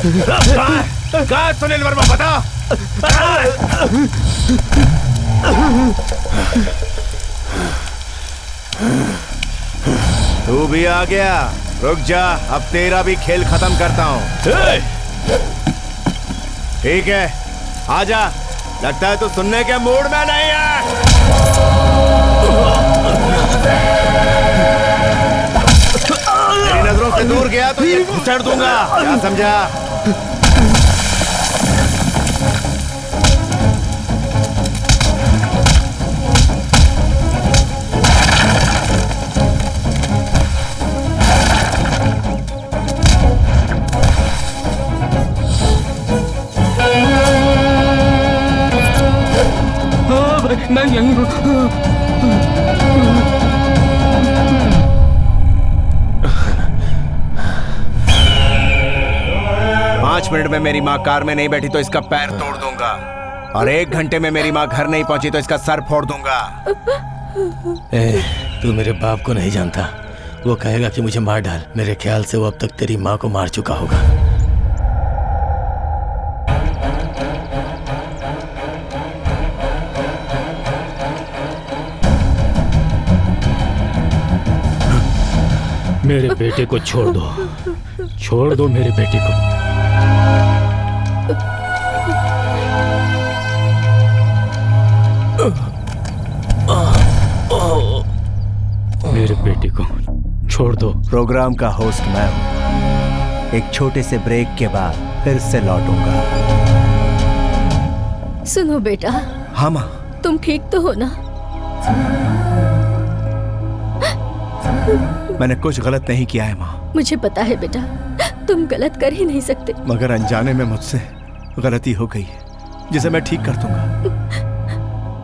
कहाँ है सुनील वर्मा, बता। तू भी आ गया, रुक जा, अब तेरा भी खेल खत्म करता हूँ। ठीक है, आजा। लगता है तू सुनने के मूड में नहीं है। तेरी नजरों से दूर गया तो ये घुसड़ दूंगा, क्या समझा? मैं यहीं हूँ। 5 मिनट में मेरी माँ कार में नहीं बैठी तो इसका पैर तोड़ दूंगा, और 1 घंटे में मेरी माँ घर नहीं पहुंची तो इसका सर फोड़ दूंगा। तू मेरे बाप को नहीं जानता, वो कहेगा कि मुझे मार डाल। मेरे ख्याल से वो अब तक तेरी माँ को मार चुका होगा। मेरे बेटे को छोड़ दो, छोड़ दो मेरे बेटे को। मेरे बेटे को छोड़ दो। प्रोग्राम का होस्ट मैं हूं। एक छोटे से ब्रेक के बाद फिर से लौटूंगा। सुनो बेटा। हाँ माँ। तुम ठीक तो हो ना? मैंने कुछ गलत नहीं किया है माँ। मुझे पता है बेटा, तुम गलत कर ही नहीं सकते। मगर अनजाने में मुझसे गलती हो गई है, जिसे मैं ठीक कर दूंगा।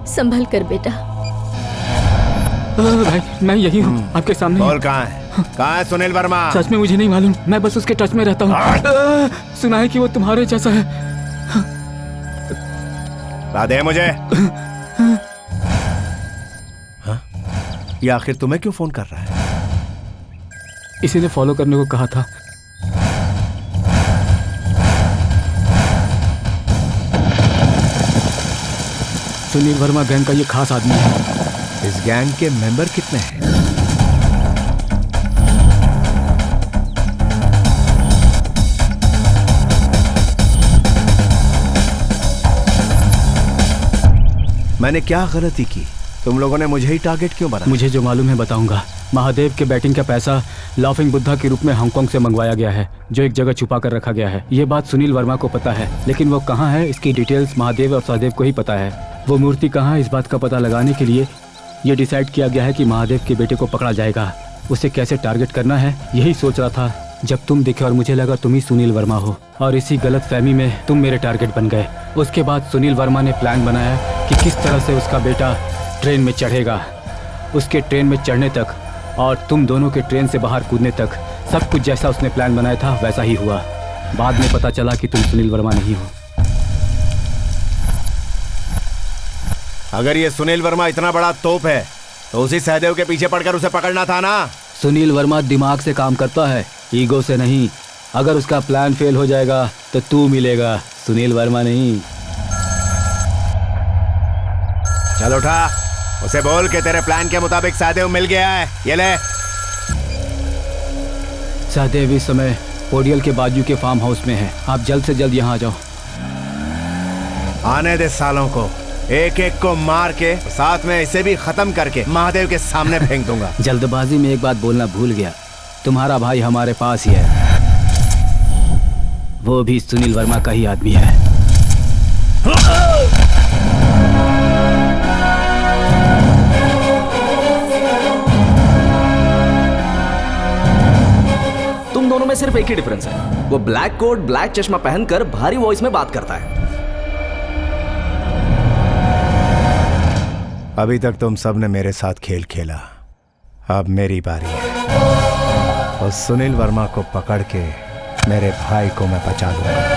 संभल कर बेटा। भाई मैं यही हूँ, आपके सामने। बोल कहाँ है? कहाँ है सुनील वर्मा? सच में मुझे नहीं मालूम, मैं बस उसके टच में रहता हूँ। सुना है कि वो तुम्हारे जैसा है। दे मुझे। हाँ? ये आखिर तुम्हें क्यों फोन कर रहा है? इसी ने फॉलो करने को कहा था। सुनील वर्मा गैंग का ये खास आदमी है। इस गैंग के मेंबर कितने हैं? मैंने क्या गलती की? तुम लोगों ने मुझे ही टारगेट क्यों बनाया? मुझे जो मालूम है बताऊंगा। महादेव के बैटिंग का पैसा लाफिंग बुद्धा के रूप में हांगकांग से मंगवाया गया है, जो एक जगह छुपा कर रखा गया है। ये बात सुनील वर्मा को पता है, लेकिन वो कहाँ है इसकी डिटेल्स महादेव और सहदेव को ही पता है। वो मूर्ति कहाँ है इस बात का पता लगाने के लिए ये डिसाइड किया गया है कि महादेव के बेटे को पकड़ा जाएगा। उसे कैसे टारगेट करना है यही सोच रहा था जब तुम दिखे और मुझे लगा तुम ही सुनील वर्मा हो, और इसी गलत फहमी में तुम मेरे टारगेट बन गए। उसके बाद सुनील वर्मा ने प्लान बनाया कि किस तरह से उसका बेटा ट्रेन में चढ़ेगा। उसके ट्रेन में चढ़ने तक और तुम दोनों के ट्रेन से बाहर कूदने तक सब कुछ जैसा उसने प्लान बनाया था वैसा ही हुआ। बाद में पता चला कि तुम सुनील वर्मा नहीं हो। अगर ये सुनील वर्मा इतना बड़ा तोप है तो उसी सहदेव के पीछे पड़कर उसे पकड़ना था ना। सुनील वर्मा दिमाग से काम करता है, ईगो से नहीं। अगर उसका प्लान फेल हो जाएगा तो तू मिलेगा, सुनील वर्मा नहीं। चल उठा, उसे बोल के तेरे प्लान के मुताबिक सहदेव मिल गया है। ये ले। सहदेव इस समय पोडियल के बाजू के फार्म हाउस में है। आप जल्द से जल्द यहाँ आ जाओ। आने दे सालों को, एक एक को मार के साथ में इसे भी खत्म करके महादेव के सामने फेंक दूंगा। जल्दबाजी में एक बात बोलना भूल गया, तुम्हारा भाई हमारे पास ही है, वो भी सुनील वर्मा का ही आदमी है। तुम दोनों में सिर्फ एक ही डिफरेंस है, वो ब्लैक कोट ब्लैक चश्मा पहनकर भारी वॉइस में बात करता है। अभी तक तुम सब ने मेरे साथ खेल खेला, अब मेरी बारी है और सुनील वर्मा को पकड़ के मेरे भाई को मैं बचा लूंगा।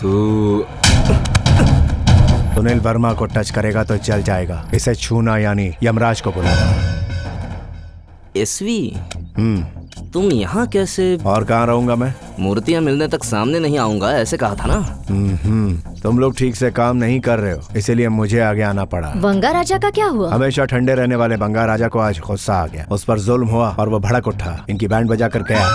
तू सुनील वर्मा को टच करेगा तो जल जाएगा। इसे छूना यानी यमराज को बुलाना। एसवी, तुम यहाँ कैसे? और कहाँ रहूंगा मैं? मूर्तियाँ मिलने तक सामने नहीं आऊंगा ऐसे कहा था ना। तुम लोग ठीक से काम नहीं कर रहे हो, इसीलिए मुझे आगे आना पड़ा। बंगा राजा का क्या हुआ? हमेशा ठंडे रहने वाले बंगा राजा को आज गुस्सा आ गया। उस पर जुल्म हुआ और वो भड़क उठा। इनकी बैंड बजा कर गया।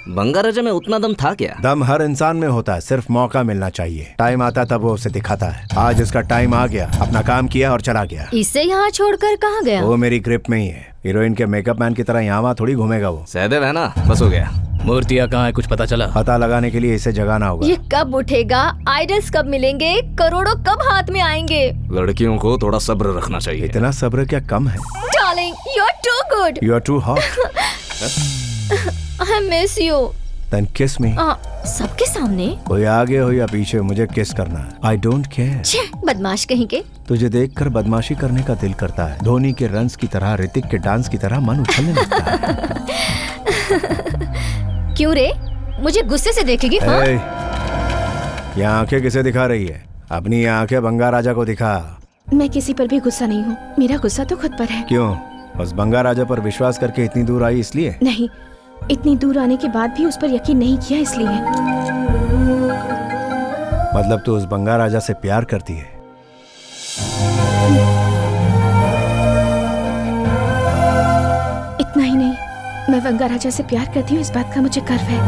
बंगा राजा में उतना दम था क्या? दम हर इंसान में होता है, सिर्फ मौका मिलना चाहिए। टाइम आता तब वो उसे दिखाता है। आज उसका टाइम आ गया। अपना काम किया और चला गया। इसे यहाँ छोड़कर कहाँ गया? वो मेरी ग्रिप में ही है। हीरोइन के मेकअप मैन की तरह यहाँ वहाँ थोड़ी घूमेगा वो। सहदेव है ना, बस हो गया। मूर्तियाँ कहाँ है कुछ पता चला? पता लगाने के लिए इसे जगाना होगा। ये कब उठेगा? आइडल्स कब मिलेंगे? करोड़ों कब हाथ में आएंगे? लड़कियों को थोड़ा सब्र रखना चाहिए। इतना सब्र क्या कम है? Darling, you are too good. You are too hot. I miss you. Then kiss me. सबके सामने? कोई आगे हो या पीछे, मुझे किस करना है। I don't care. छे, बदमाश कहीं के। तुझे देखकर बदमाशी करने का दिल करता है। धोनी के रन्स की तरह, ऋतिक के डांस की तरह मन उछलने लगता है। क्यों रे? मुझे गुस्से से देखेगी? ये आंखें किसे दिखा रही है? अपनी आंखें बंगा राजा को दिखा। मैं किसी पर भी गुस्सा नहीं हूँ। मेरा गुस्सा तो खुद पर है। क्यों? बस बंगा राजा पर विश्वास करके इतनी दूर आई इसलिए? नहीं, इतनी दूर आने के बाद भी उस पर यकीन नहीं किया इसलिए। मतलब तू उस बंगा राजा से प्यार करती है? इतना ही नहीं, मैं बंगा राजा से प्यार करती हूँ, इस बात का मुझे गर्व है।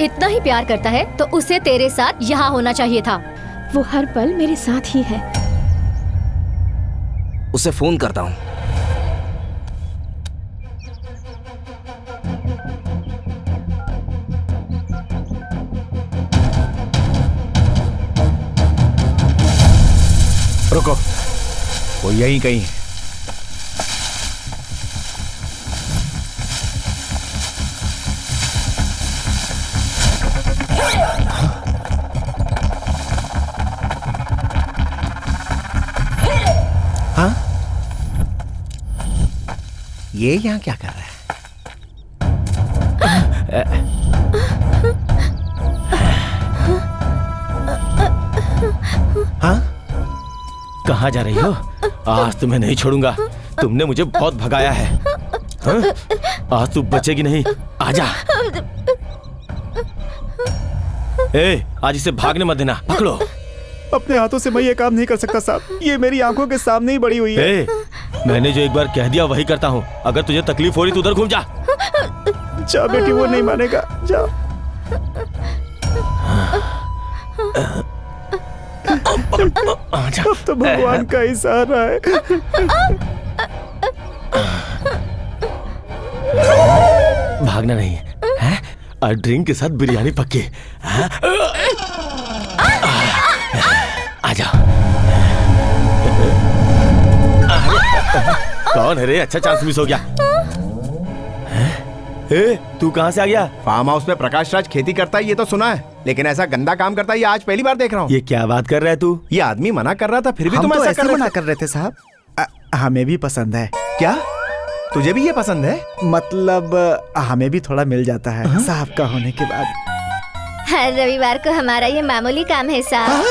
इतना ही प्यार करता है तो उसे तेरे साथ यहाँ होना चाहिए था। वो हर पल मेरे साथ ही है। उसे फोन करता हूँ। रुको, वो यहीं कहीं है। ये यहाँ क्या कर रहा है? हाँ? कहाँ जा रही हो? आज तुम्हें नहीं छोड़ूंगा। तुमने मुझे बहुत भगाया है। हाँ? आज तू बचेगी नहीं। आजा। आज इसे भागने मत देना। पकड़ो। अपने हाथों से मैं ये काम नहीं कर सकता साहब। ये मेरी आंखों के सामने ही बड़ी हुई है। मैंने जो एक बार कह दिया वही करता हूँ। अगर तुझे तकलीफ हो रही तो उधर घूम जा। जा बेटी, वो नहीं मानेगा। जाओ। अब तो भगवान का ही सहारा है। भागना नहीं है? और ड्रिंक के साथ बिरयानी पक्की। आजा। कौन है रे? अच्छा चांस मिस हो गया। तू कहाँ से आ गया? फार्म हाउस में प्रकाश राज खेती करता है ये तो सुना है, लेकिन ऐसा गंदा काम करता है ये आज पहली बार देख रहा हूँ। ये क्या बात कर रहा है तू? ये आदमी मना कर रहा था फिर भी तुम ऐसा मना कर रहे थे साहब। हमें भी पसंद है। क्या तुझे भी ये पसंद है? मतलब हमें भी थोड़ा मिल जाता है साहब का होने के बाद। हर रविवार को हमारा ये मामूली काम है साहब।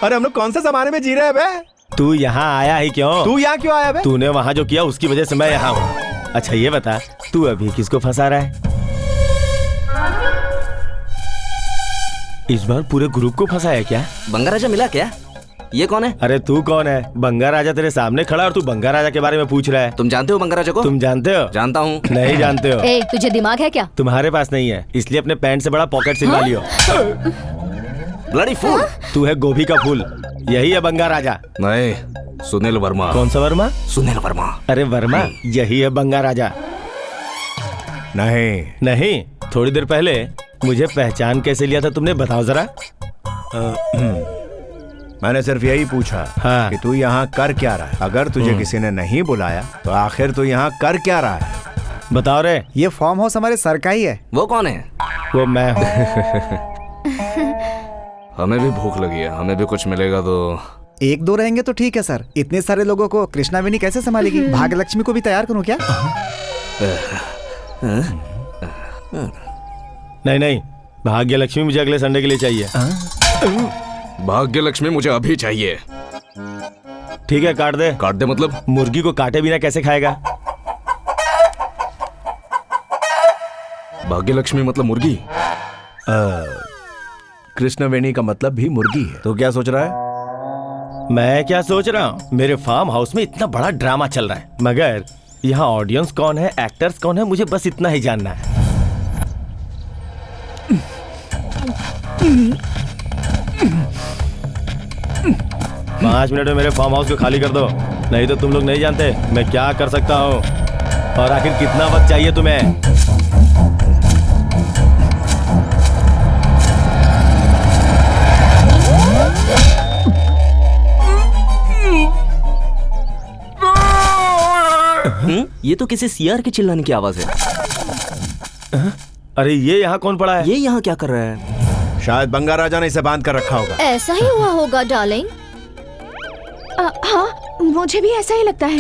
अरे हम लोग कौन से जमाने में जी रहे हैं बे? तू यहाँ आया ही क्यों? तू यहाँ क्यों आया बे? तूने वहाँ जो किया उसकी वजह से मैं यहाँ हूँ। अच्छा ये बता, तू अभी किसको फंसा रहा है? इस बार पूरे ग्रुप को फंसाया क्या? बंगा राजा मिला क्या? ये कौन है? अरे तू कौन है? बंगा राजा तेरे सामने खड़ा और तू बंगा राजा के बारे में पूछ रहा है। तुम जानते हो बंगा राजा को? तुम जानते हो? जानता हूँ। नहीं जानते हो? तुझे दिमाग है क्या? तुम्हारे पास नहीं है, इसलिए अपने पैंट से बड़ा पॉकेट सिलवा लियो। Bloody fool. तू है गोभी का फूल। यही है बंगा राजा। नहीं, सुनील वर्मा। कौन सा वर्मा? सुनील वर्मा। अरे वर्मा, यही है बंगा राजा। नहीं, थोड़ी देर पहले मुझे पहचान कैसे लिया था तुमने, बताओ जरा। मैंने सिर्फ यही पूछा कि तू यहाँ कर क्या रहा है। अगर तुझे किसी ने नहीं बुलाया तो आखिर तू यहाँ कर क्या रहा है? बताओ रे। ये फार्म हाउस हमारे सर का ही है। वो कौन है? वो मैं हूँ। हमें भी भूख लगी है, हमें भी कुछ मिलेगा तो। एक दो रहेंगे तो ठीक है सर। इतने सारे लोगों को कृष्णावेनी कैसे संभालेगी? भाग्यलक्ष्मी को भी तैयार करूँ क्या? नहीं नहीं, भाग्य लक्ष्मी मुझे अगले संडे के लिए चाहिए। भाग्य लक्ष्मी मुझे अभी चाहिए। ठीक है, काट दे। काट दे मतलब? मुर्गी को काटे बिना कैसे खाएगा? भाग्य लक्ष्मी मतलब मुर्गी? कृष्णवेणी का मतलब भी मुर्गी है। तो क्या सोच रहा है? मैं क्या सोच रहा हूँ, मेरे फार्म हाउस में इतना बड़ा ड्रामा चल रहा है, मगर यहाँ ऑडियंस कौन है, एक्टर्स कौन है, मुझे बस इतना ही जानना है। 5 मिनट में मेरे फार्म हाउस को खाली कर दो, नहीं तो तुम लोग नहीं जानते मैं क्या कर सकता हूँ। और आखिर कितना वक्त चाहिए तुम्हें? ये तो किसी सीआर के चिल्लाने की आवाज है। अरे ये यहाँ कौन पड़ा है? ये यहाँ क्या कर रहा है? शायद बंगा राजा ने इसे बांध कर रखा होगा। ऐसा ही हुआ होगा डार्लिंग। हाँ, मुझे भी ऐसा ही लगता है।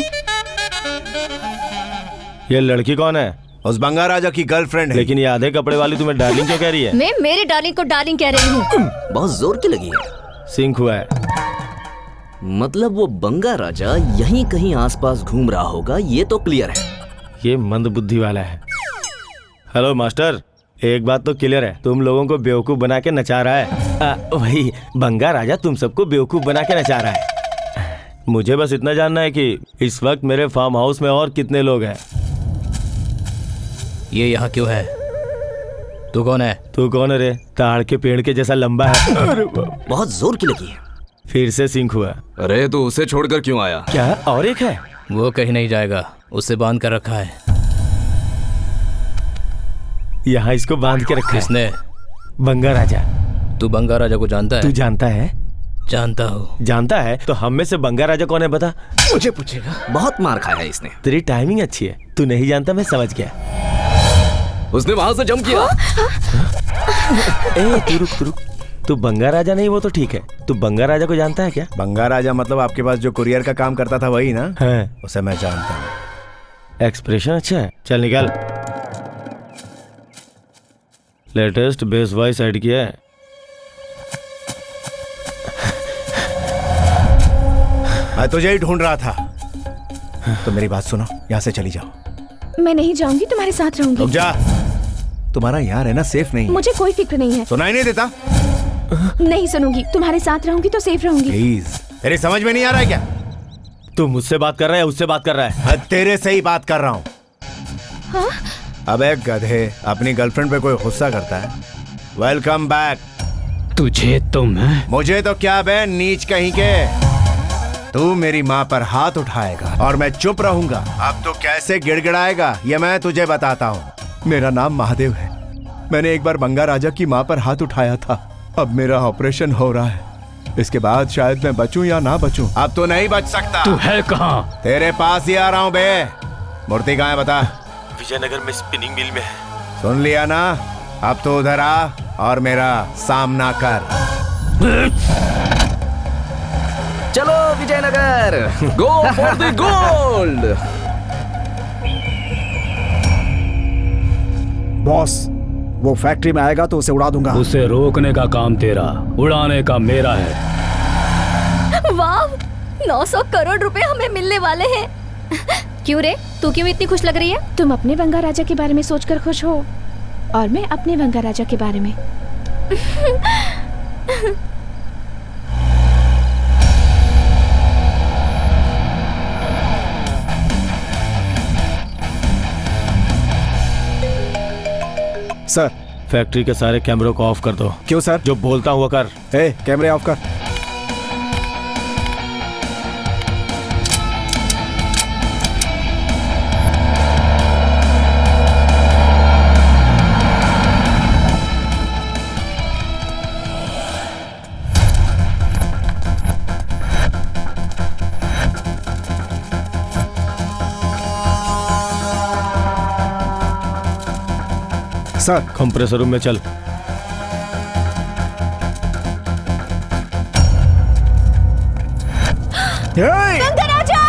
ये लड़की कौन है? उस बंगा राजा की गर्लफ्रेंड है। लेकिन ये आधे कपड़े वाली तुम्हें डार्लिंग क्यों कह रही है? मैं मेरे डार्लिंग को डार्लिंग कह रही हूँ। बहुत जोर की लगी है। सिंक हुआ है। मतलब वो बंगा राजा यहीं कहीं आसपास घूम रहा होगा, ये तो क्लियर है। ये मंद बुद्धि वाला है। हेलो मास्टर, एक बात तो क्लियर है, तुम लोगों को बेवकूफ बना के नचा रहा है। वही बंगा राजा तुम सबको बेवकूफ बना के नचा रहा है। मुझे बस इतना जानना है कि इस वक्त मेरे फार्म हाउस में और कितने लोग हैं। ये यहाँ क्यों है? तू कौन है? तू कौन है रे? ताड़ के पेड़ के जैसा लंबा है। बहुत जोर की लगी है। फिर से सिंक हुआ। अरे तो उसे छोड़कर क्यों आया? क्या और एक है? वो कहीं नहीं जाएगा, उसे बांध कर रखा है। यहाँ इसको बांध के रखा है। किसने? बंगा राजा। तू बंगा राजा को जानता है? तू जानता है? जानता हूँ। जानता है तो हम में से बंगा राजा कौन है बता? मुझे पूछेगा? बहुत मार खाया है इसने। तेरी टाइमिंग अच्छी है, तू नहीं जानता मैं समझ गया। उसने वहां से जंप किया। ए तू रुक, तू बंगा राजा नहीं वो तो ठीक है, तू बंगा राजा को जानता है क्या? बंगा राजा मतलब आपके पास जो कुरियर का काम करता था वही ना? है। उसे मैं जानता हूँ। एक्सप्रेशन अच्छा है, चल निकल। लेटेस्ट बेस वॉइस ऐड किया है। मैं तुझे ही ढूंढ रहा था। तो मेरी बात सुनो, यहाँ से चली जाओ। मैं नहीं जाऊंगी, तुम्हारे साथ रहूंगी। रुक जा, तुम्हारा यहाँ रहना सेफ नहीं है। मुझे कोई फिक्र नहीं है। सुनाई नहीं देता? नहीं सुनूंगी, तुम्हारे साथ रहूंगी तो सेफ रहूंगी। प्लीज, तेरी समझ में नहीं आ रहा है क्या? तू मुझसे बात कर रहा है उससे बात कर रहा है? तेरे से ही बात कर रहा हूँ। हाँ? अबे गधे, अपनी गर्लफ्रेंड पे कोई गुस्सा करता है? Welcome back. तुझे तो मैं, मुझे तो क्या बे नीच कहीं के। तू मेरी माँ पर हाथ उठाएगा और मैं चुप रहूंगा। अब तो कैसे गिड़गिड़ाएगा ये मैं तुझे बताता हूँ। मेरा नाम महादेव है। मैंने एक बार बंगा राजा की माँ पर हाथ उठाया था। अब मेरा ऑपरेशन हो रहा है। इसके बाद शायद मैं बचूं या ना बचूं। अब तो नहीं बच सकता। तू है कहाँ? तेरे पास ही आ रहा हूँ बे। मूर्ति कहाँ है बता? विजयनगर में स्पिनिंग मिल में है। सुन लिया ना? अब तो उधर आ और मेरा सामना कर। चलो Vijayanagar, go for the gold. Boss, वो फैक्ट्री में आएगा तो उसे उड़ा दूंगा। उसे रोकने का काम तेरा, उड़ाने का मेरा है। वाह, 900 करोड़ रुपए हमें मिलने वाले हैं। क्यों रे, तू क्यों इतनी खुश लग रही है? तुम अपने बंगा राजा के बारे में सोचकर खुश हो और मैं अपने बंगा राजा के बारे में। सर, फैक्ट्री के सारे कैमरों को ऑफ कर दो। क्यों सर? जो बोलता हुआ कर। कैमरे ऑफ कर। सर, कंप्रेसर रूम में चल। बंगा राजा!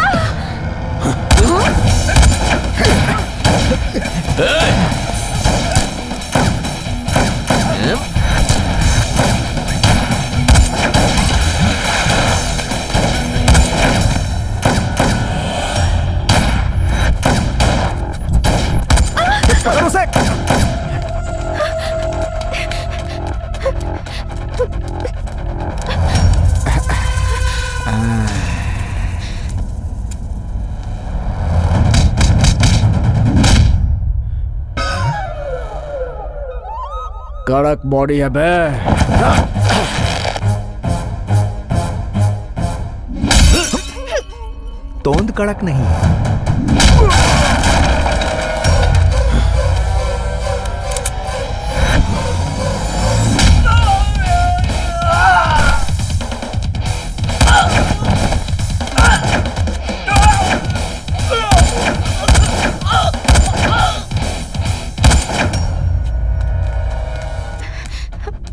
पकड़ो उसे। कड़क बॉडी है बे। तोंद कड़क नहीं।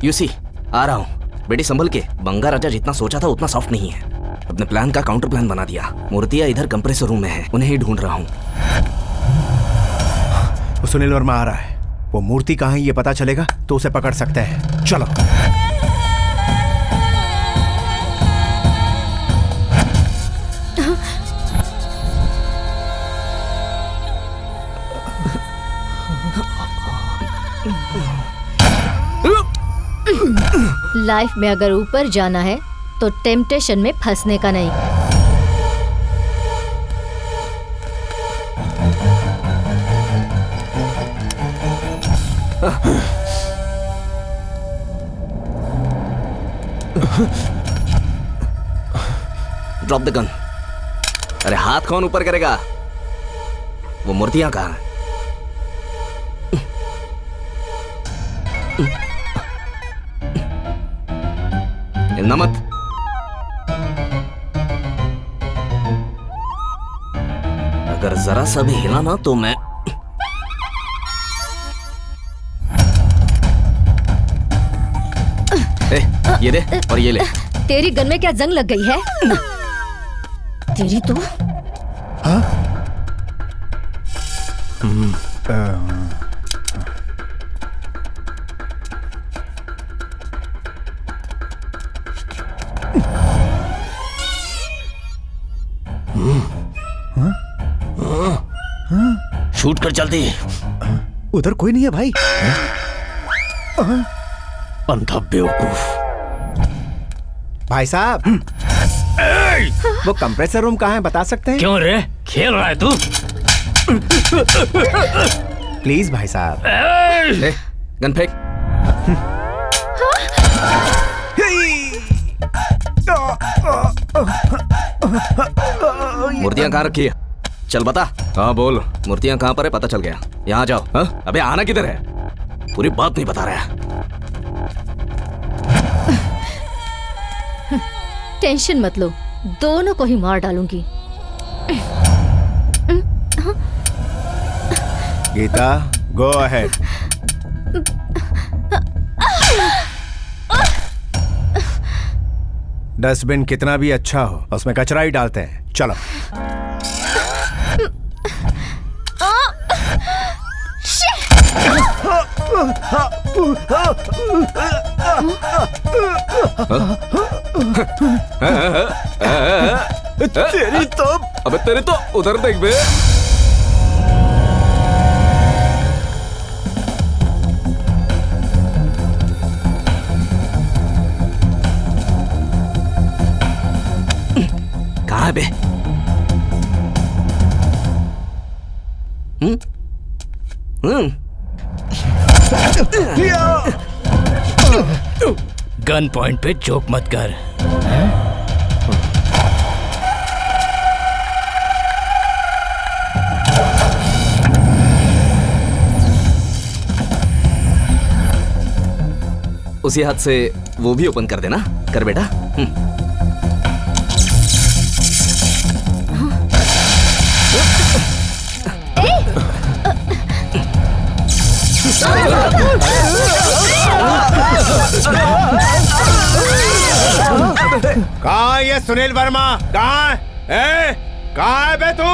यूसी आ रहा हूँ बेटी, संभल के। बंगा राजा जितना सोचा था उतना सॉफ्ट नहीं है। अपने प्लान का काउंटर प्लान बना दिया। मूर्तियां इधर कंप्रेसर रूम में है, उन्हें ही ढूंढ रहा हूँ। सुनील वर्मा आ रहा है। वो मूर्ति कहाँ है ये पता चलेगा तो उसे पकड़ सकते हैं। चलो। लाइफ में अगर ऊपर जाना है तो टेम्पटेशन में फंसने का नहीं। Drop the gun. अरे हाथ कौन ऊपर करेगा? वो मूर्तियां कहाँ हैं? हिलना मत। अगर जरा सा भी हिला ना तो मैं ये दे और ये ले। तेरी गन में क्या जंग लग गई है? तेरी तो शूट कर चलती। उधर कोई नहीं है भाई। अंधा बेवकूफ। भाई साहब वो कंप्रेसर रूम कहाँ है बता सकते हैं? क्यों रे, खेल रहा है तू? प्लीज भाई साहब। गन फेंक। मूर्तियां कहाँ रखी है? चल बता। हाँ बोल, मूर्तियां कहाँ पर है पता चल गया। यहाँ जाओ। हाँ? अबे आना किधर है? पूरी बात नहीं बता रहा है। टेंशन मत लो, दोनों को ही मार डालूंगी। Gita go ahead. डस्टबिन कितना भी अच्छा हो उसमें कचरा ही डालते हैं। चलो। तेरी तो अबे तेरी तो उधर देख बे। कहाँ है बे? गन पॉइंट पे जोक मत कर। उसी हाथ से वो भी ओपन कर देना। कर बेटा। कहाँ है ये सुनील वर्मा? कहाँ है? कहाँ है बे तू?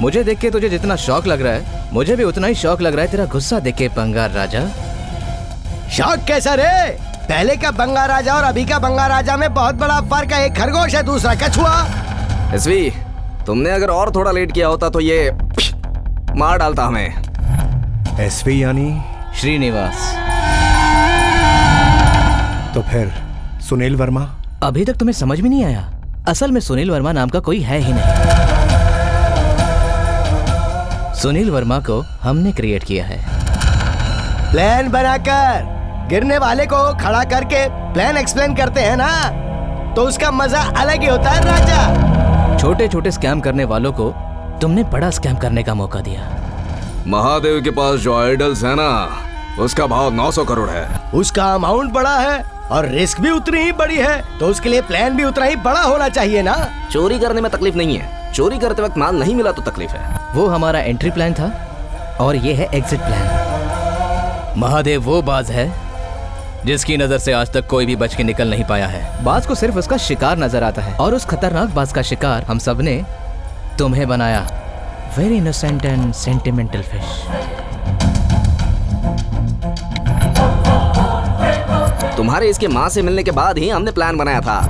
मुझे देख के तुझे जितना शौक लग रहा है मुझे भी उतना ही शौक लग रहा है तेरा गुस्सा देख के बंगार राजा। शौक कैसा रे? पहले का बंगार राजा और अभी का बंगार राजा में बहुत बड़ा फर्क है। एक खरगोश है, दूसरा कछुआ। एसवी, तुमने अगर और थोड़ा लेट किया होता तो ये मार डालता हमें। एसवी यानी श्रीनिवास। तो फिर सुनील वर्मा? अभी तक तुम्हें समझ में नहीं आया? असल में सुनील वर्मा नाम का कोई है ही नहीं। सुनील वर्मा को हमने क्रिएट किया है। प्लान बनाकर गिरने वाले को खड़ा करके प्लान एक्सप्लेन करते हैं ना, तो उसका मजा अलग ही होता है राजा। छोटे छोटे स्कैम करने वालों को तुमने बड़ा स्कैम करने का मौका दिया। महादेव के पास जो आइडल्स है ना, उसका भाव 900 करोड़ है। उसका अमाउंट बड़ा है और रिस्क भी उतनी ही बड़ी है, तो उसके लिए प्लान भी उतना ही बड़ा होना चाहिए ना। चोरी करने में तकलीफ नहीं है, चोरी करते वक्त माल नहीं मिला तो तकलीफ है। वो हमारा एंट्री प्लान था और ये है एग्जिट प्लान। महादेव वो बाज है जिसकी नजर से आज तक कोई भी बच के निकल नहीं पाया है। बाज को सिर्फ उसका शिकार नजर आता है और उस खतरनाक बाज का शिकार हम सब ने तुम्हें बनाया। Very innocent and sentimental fish. तुम्हारे इसके माँ से मिलने के बाद ही हमने प्लान बनाया था।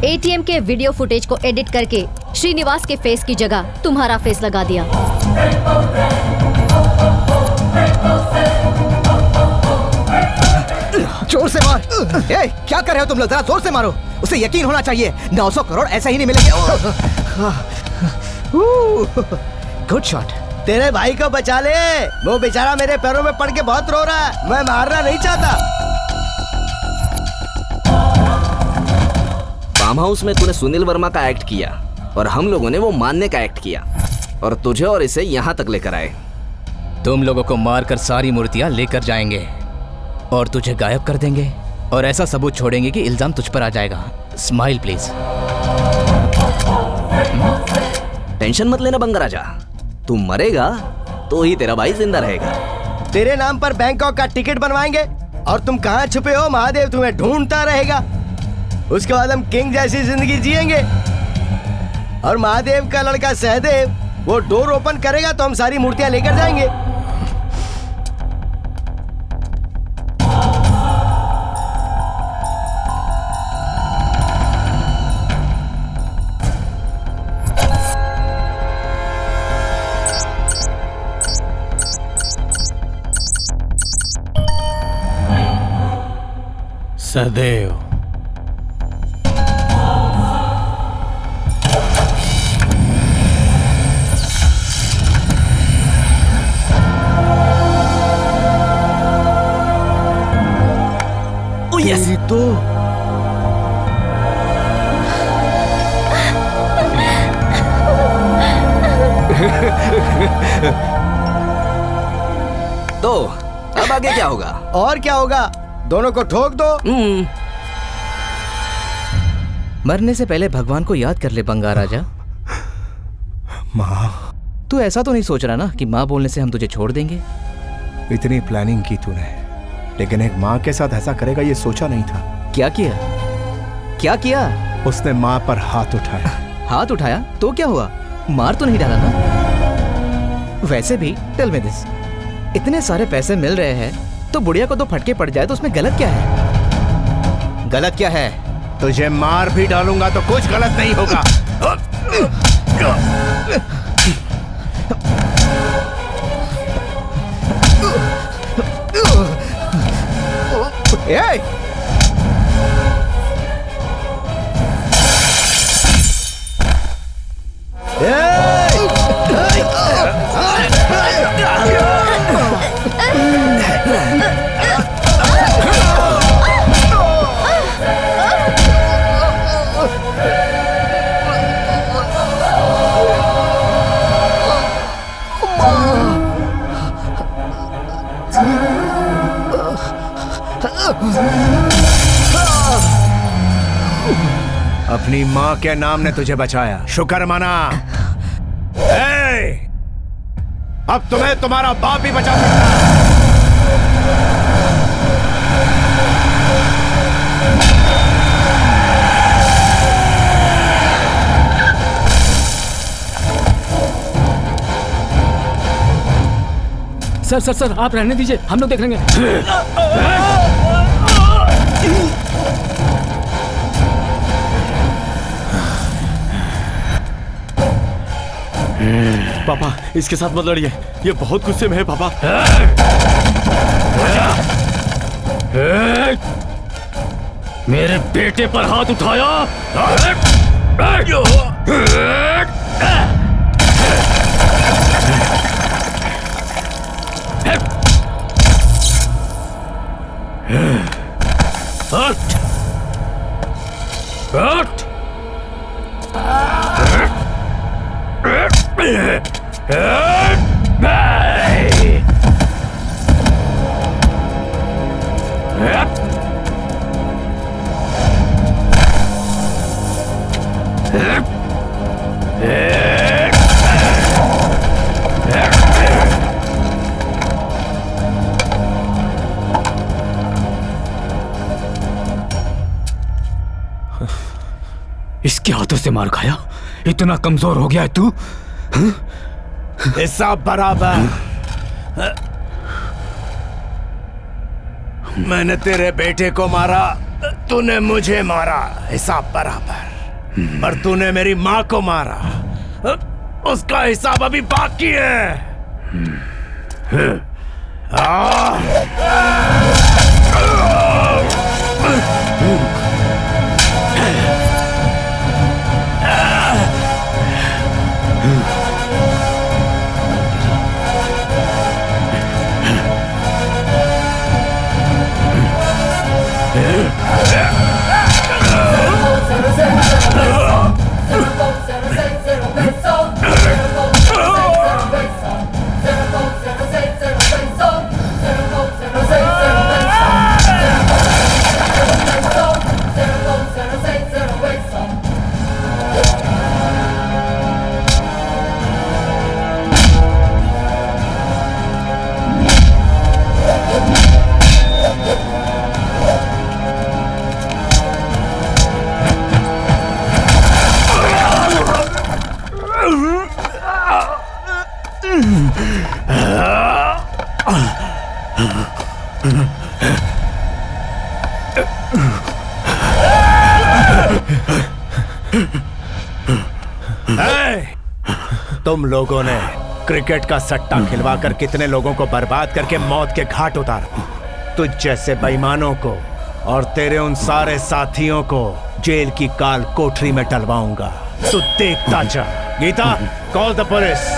एटीएम के वीडियो फुटेज को एडिट करके श्रीनिवास के फेस की जगह तुम्हारा फेस लगा दिया। जोर से मार। ए, क्या कर रहे हो तुम लोग? जरा जोर से मारो। उसे यकीन होना चाहिए 900 करोड़ ऐसा ही नहीं मिलेंगे। Good shot. तेरे भाई को बचा ले, वो बेचारा मेरे पैरों में पड़ के बहुत रो रहा है। मैं मारना नहीं चाहता। फार्म हाउस में तूने सुनील वर्मा का एक्ट किया और हम लोगों ने वो मानने का एक्ट किया और तुझे और इसे यहाँ तक लेकर आए। तुम लोगों को मारकर सारी मूर्तियां लेकर जाएंगे और तुझे गायब कर देंगे और ऐसा सबूत छोड़ेंगे कि इल्जाम तुझ पर आ जाएगा। Smile please. टेंशन मत लेना बंगा राजा, तू मरेगा तो ही तेरा भाई जिंदा रहेगा। तेरे नाम पर बैंकॉक का टिकट बनवाएंगे और तुम कहाँ छुपे हो, महादेव तुम्हें ढूंढता रहेगा। उसके बाद हम किंग जैसी जिंदगी जिएंगे और महादेव का लड़का सहदेव वो डोर ओपन करेगा तो हम सारी मूर्तियां लेकर जाएंगे। सदैव तो तो अब आगे क्या होगा? और क्या होगा, दोनों को ठोक दो। मरने से पहले भगवान को याद कर ले बंगा राजा। माँ, तू ऐसा तो नहीं सोच रहा ना कि माँ बोलने से हम तुझे छोड़ देंगे? इतनी प्लानिंग की तूने, लेकिन एक माँ के साथ ऐसा करेगा ये सोचा नहीं था। क्या किया? क्या किया? उसने माँ पर हाथ उठाया। हाथ उठाया तो क्या हुआ? मार तो नहीं डाला ना? वैसे भी टेल मी दिस, इतने सारे पैसे मिल रहे हैं तो बुढ़िया को दो फटके पड़ जाए तो उसमें गलत क्या है? गलत क्या है? तुझे मार भी डालूंगा तो कुछ गलत नहीं होगा। अपनी माँ के नाम ने तुझे बचाया, शुक्र माना। अब तुम्हें तुम्हारा बाप भी बचा सकता है। सर सर सर आप रहने दीजिए, हम लोग देख लेंगे। पापा इसके साथ मत लड़िए, ये बहुत गुस्से में है पापा। मेरे बेटे पर हाथ उठाया। इसके हाथों से मार खाया? इतना कमजोर हो गया है तू? हिसाब बराबर। मैंने तेरे बेटे को मारा, तूने मुझे मारा, हिसाब बराबर। पर तूने मेरी माँ को मारा, उसका हिसाब अभी बाकी है। तुम लोगों ने क्रिकेट का सट्टा खिलवाकर कितने लोगों को बर्बाद करके मौत के घाट उतारा। तुझ जैसे बेईमानों को और तेरे उन सारे साथियों को जेल की काल कोठरी में डलवाऊंगा। तो देखता जा। Geeta, call the police.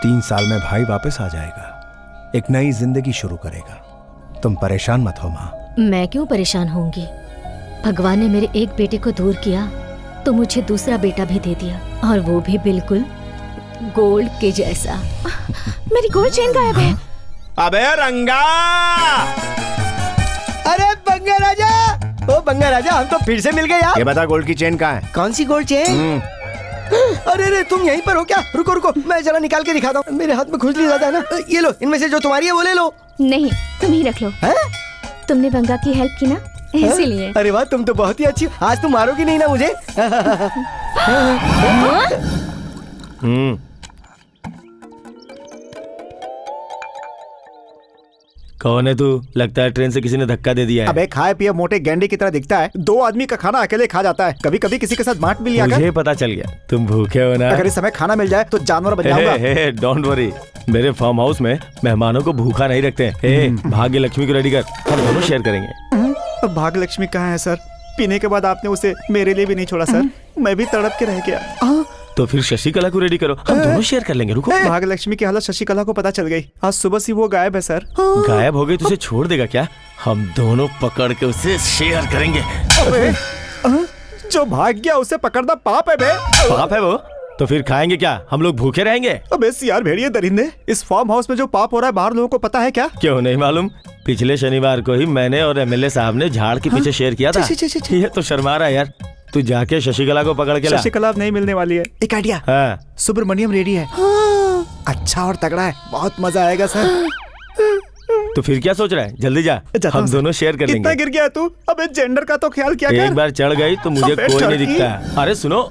तीन साल में भाई वापस आ जाएगा, एक नई जिंदगी शुरू करेगा। तुम परेशान मत हो माँ। मैं क्यों परेशान होंगी? भगवान ने मेरे एक बेटे को दूर किया तो मुझे दूसरा बेटा भी दे दिया, और वो भी बिल्कुल गोल्ड के जैसा। मेरी गोल्ड चेन गायब है। अबे रंगा! अरे बंगा राजा, ओ बंगा राजा, हम तो फिर से मिल गए यार। ये बता गोल्ड की चेन कहाँ है? कौन सी गोल्ड चेन? अरे रे, तुम यहीं पर हो क्या? रुको रुको, मैं जरा निकाल के दिखाता हूँ। मेरे हाथ में खुजली ज्यादा है ना। ये लो, इनमें से जो तुम्हारी है वो ले लो। नहीं, तुम ही रख लो। है? तुमने बंगा की हेल्प की ना, इसीलिए। अरे वाह, तुम तो बहुत ही अच्छी। आज तुम मारोगी नहीं ना मुझे? कौन है तू? लगता है ट्रेन से किसी ने धक्का दे दिया है। अबे खाए पिए मोटे गेंडे की तरह दिखता है। 2 आदमी का खाना अकेले खा जाता है, कभी कभी किसी के साथ बांट भी लिया कर। मुझे पता चल गया तुम भूखे हो ना। अगर इस समय खाना मिल जाए तो जानवर बन जाऊंगा। डोंट वरी, मेरे फार्म हाउस में मेहमानों को भूखा नहीं रखते हैं। भाग्य लक्ष्मी को रेडी कर, हम दोनों शेयर करेंगे। भाग्य लक्ष्मी कहाँ है सर? पीने के बाद आपने उसे मेरे लिए भी नहीं छोड़ा सर। मैं भी तड़प के रह गया। तो फिर शशिकला को रेडी करो, हम दोनों शेयर कर लेंगे। रुको, भाग्य लक्ष्मी की हालत शशिकला को पता चल गई। आज सुबह से वो गायब है सर। गायब हो गई तो उसे छोड़ देगा क्या? हम दोनों पकड़ के उसे शेयर करेंगे। अबे, जो भाग गया उसे पकड़ना पाप है बे। पाप है वो? तो फिर खाएंगे क्या? हम लोग भूखे रहेंगे? अबे सियार भेड़िए दरिंदे, इस फार्म हाउस में जो पाप हो रहा है बाहर लोगों को पता है क्या? क्यों नहीं मालूम? पिछले शनिवार को ही मैंने और एमएलए साहब ने झाड़ के पीछे शेयर किया था। ये तो शर्मा रहा है यार। तू जाके शशिकला को पकड़ के ला। शशिकला अब नहीं मिलने वाली है। एक आइडिया। हाँ। सुब्रमण्यम रेडी है। अच्छा और तगड़ा है, बहुत मजा आएगा सर। तो फिर क्या सोच रहा है, जल्दी जा, हम दोनों शेयर कर लेंगे। कितना गिर गया तू? अबे जेंडर का तो ख्याल क्या कर। एक बार चढ़ गई तो मुझे कोई नहीं दिखता। अरे सुनो,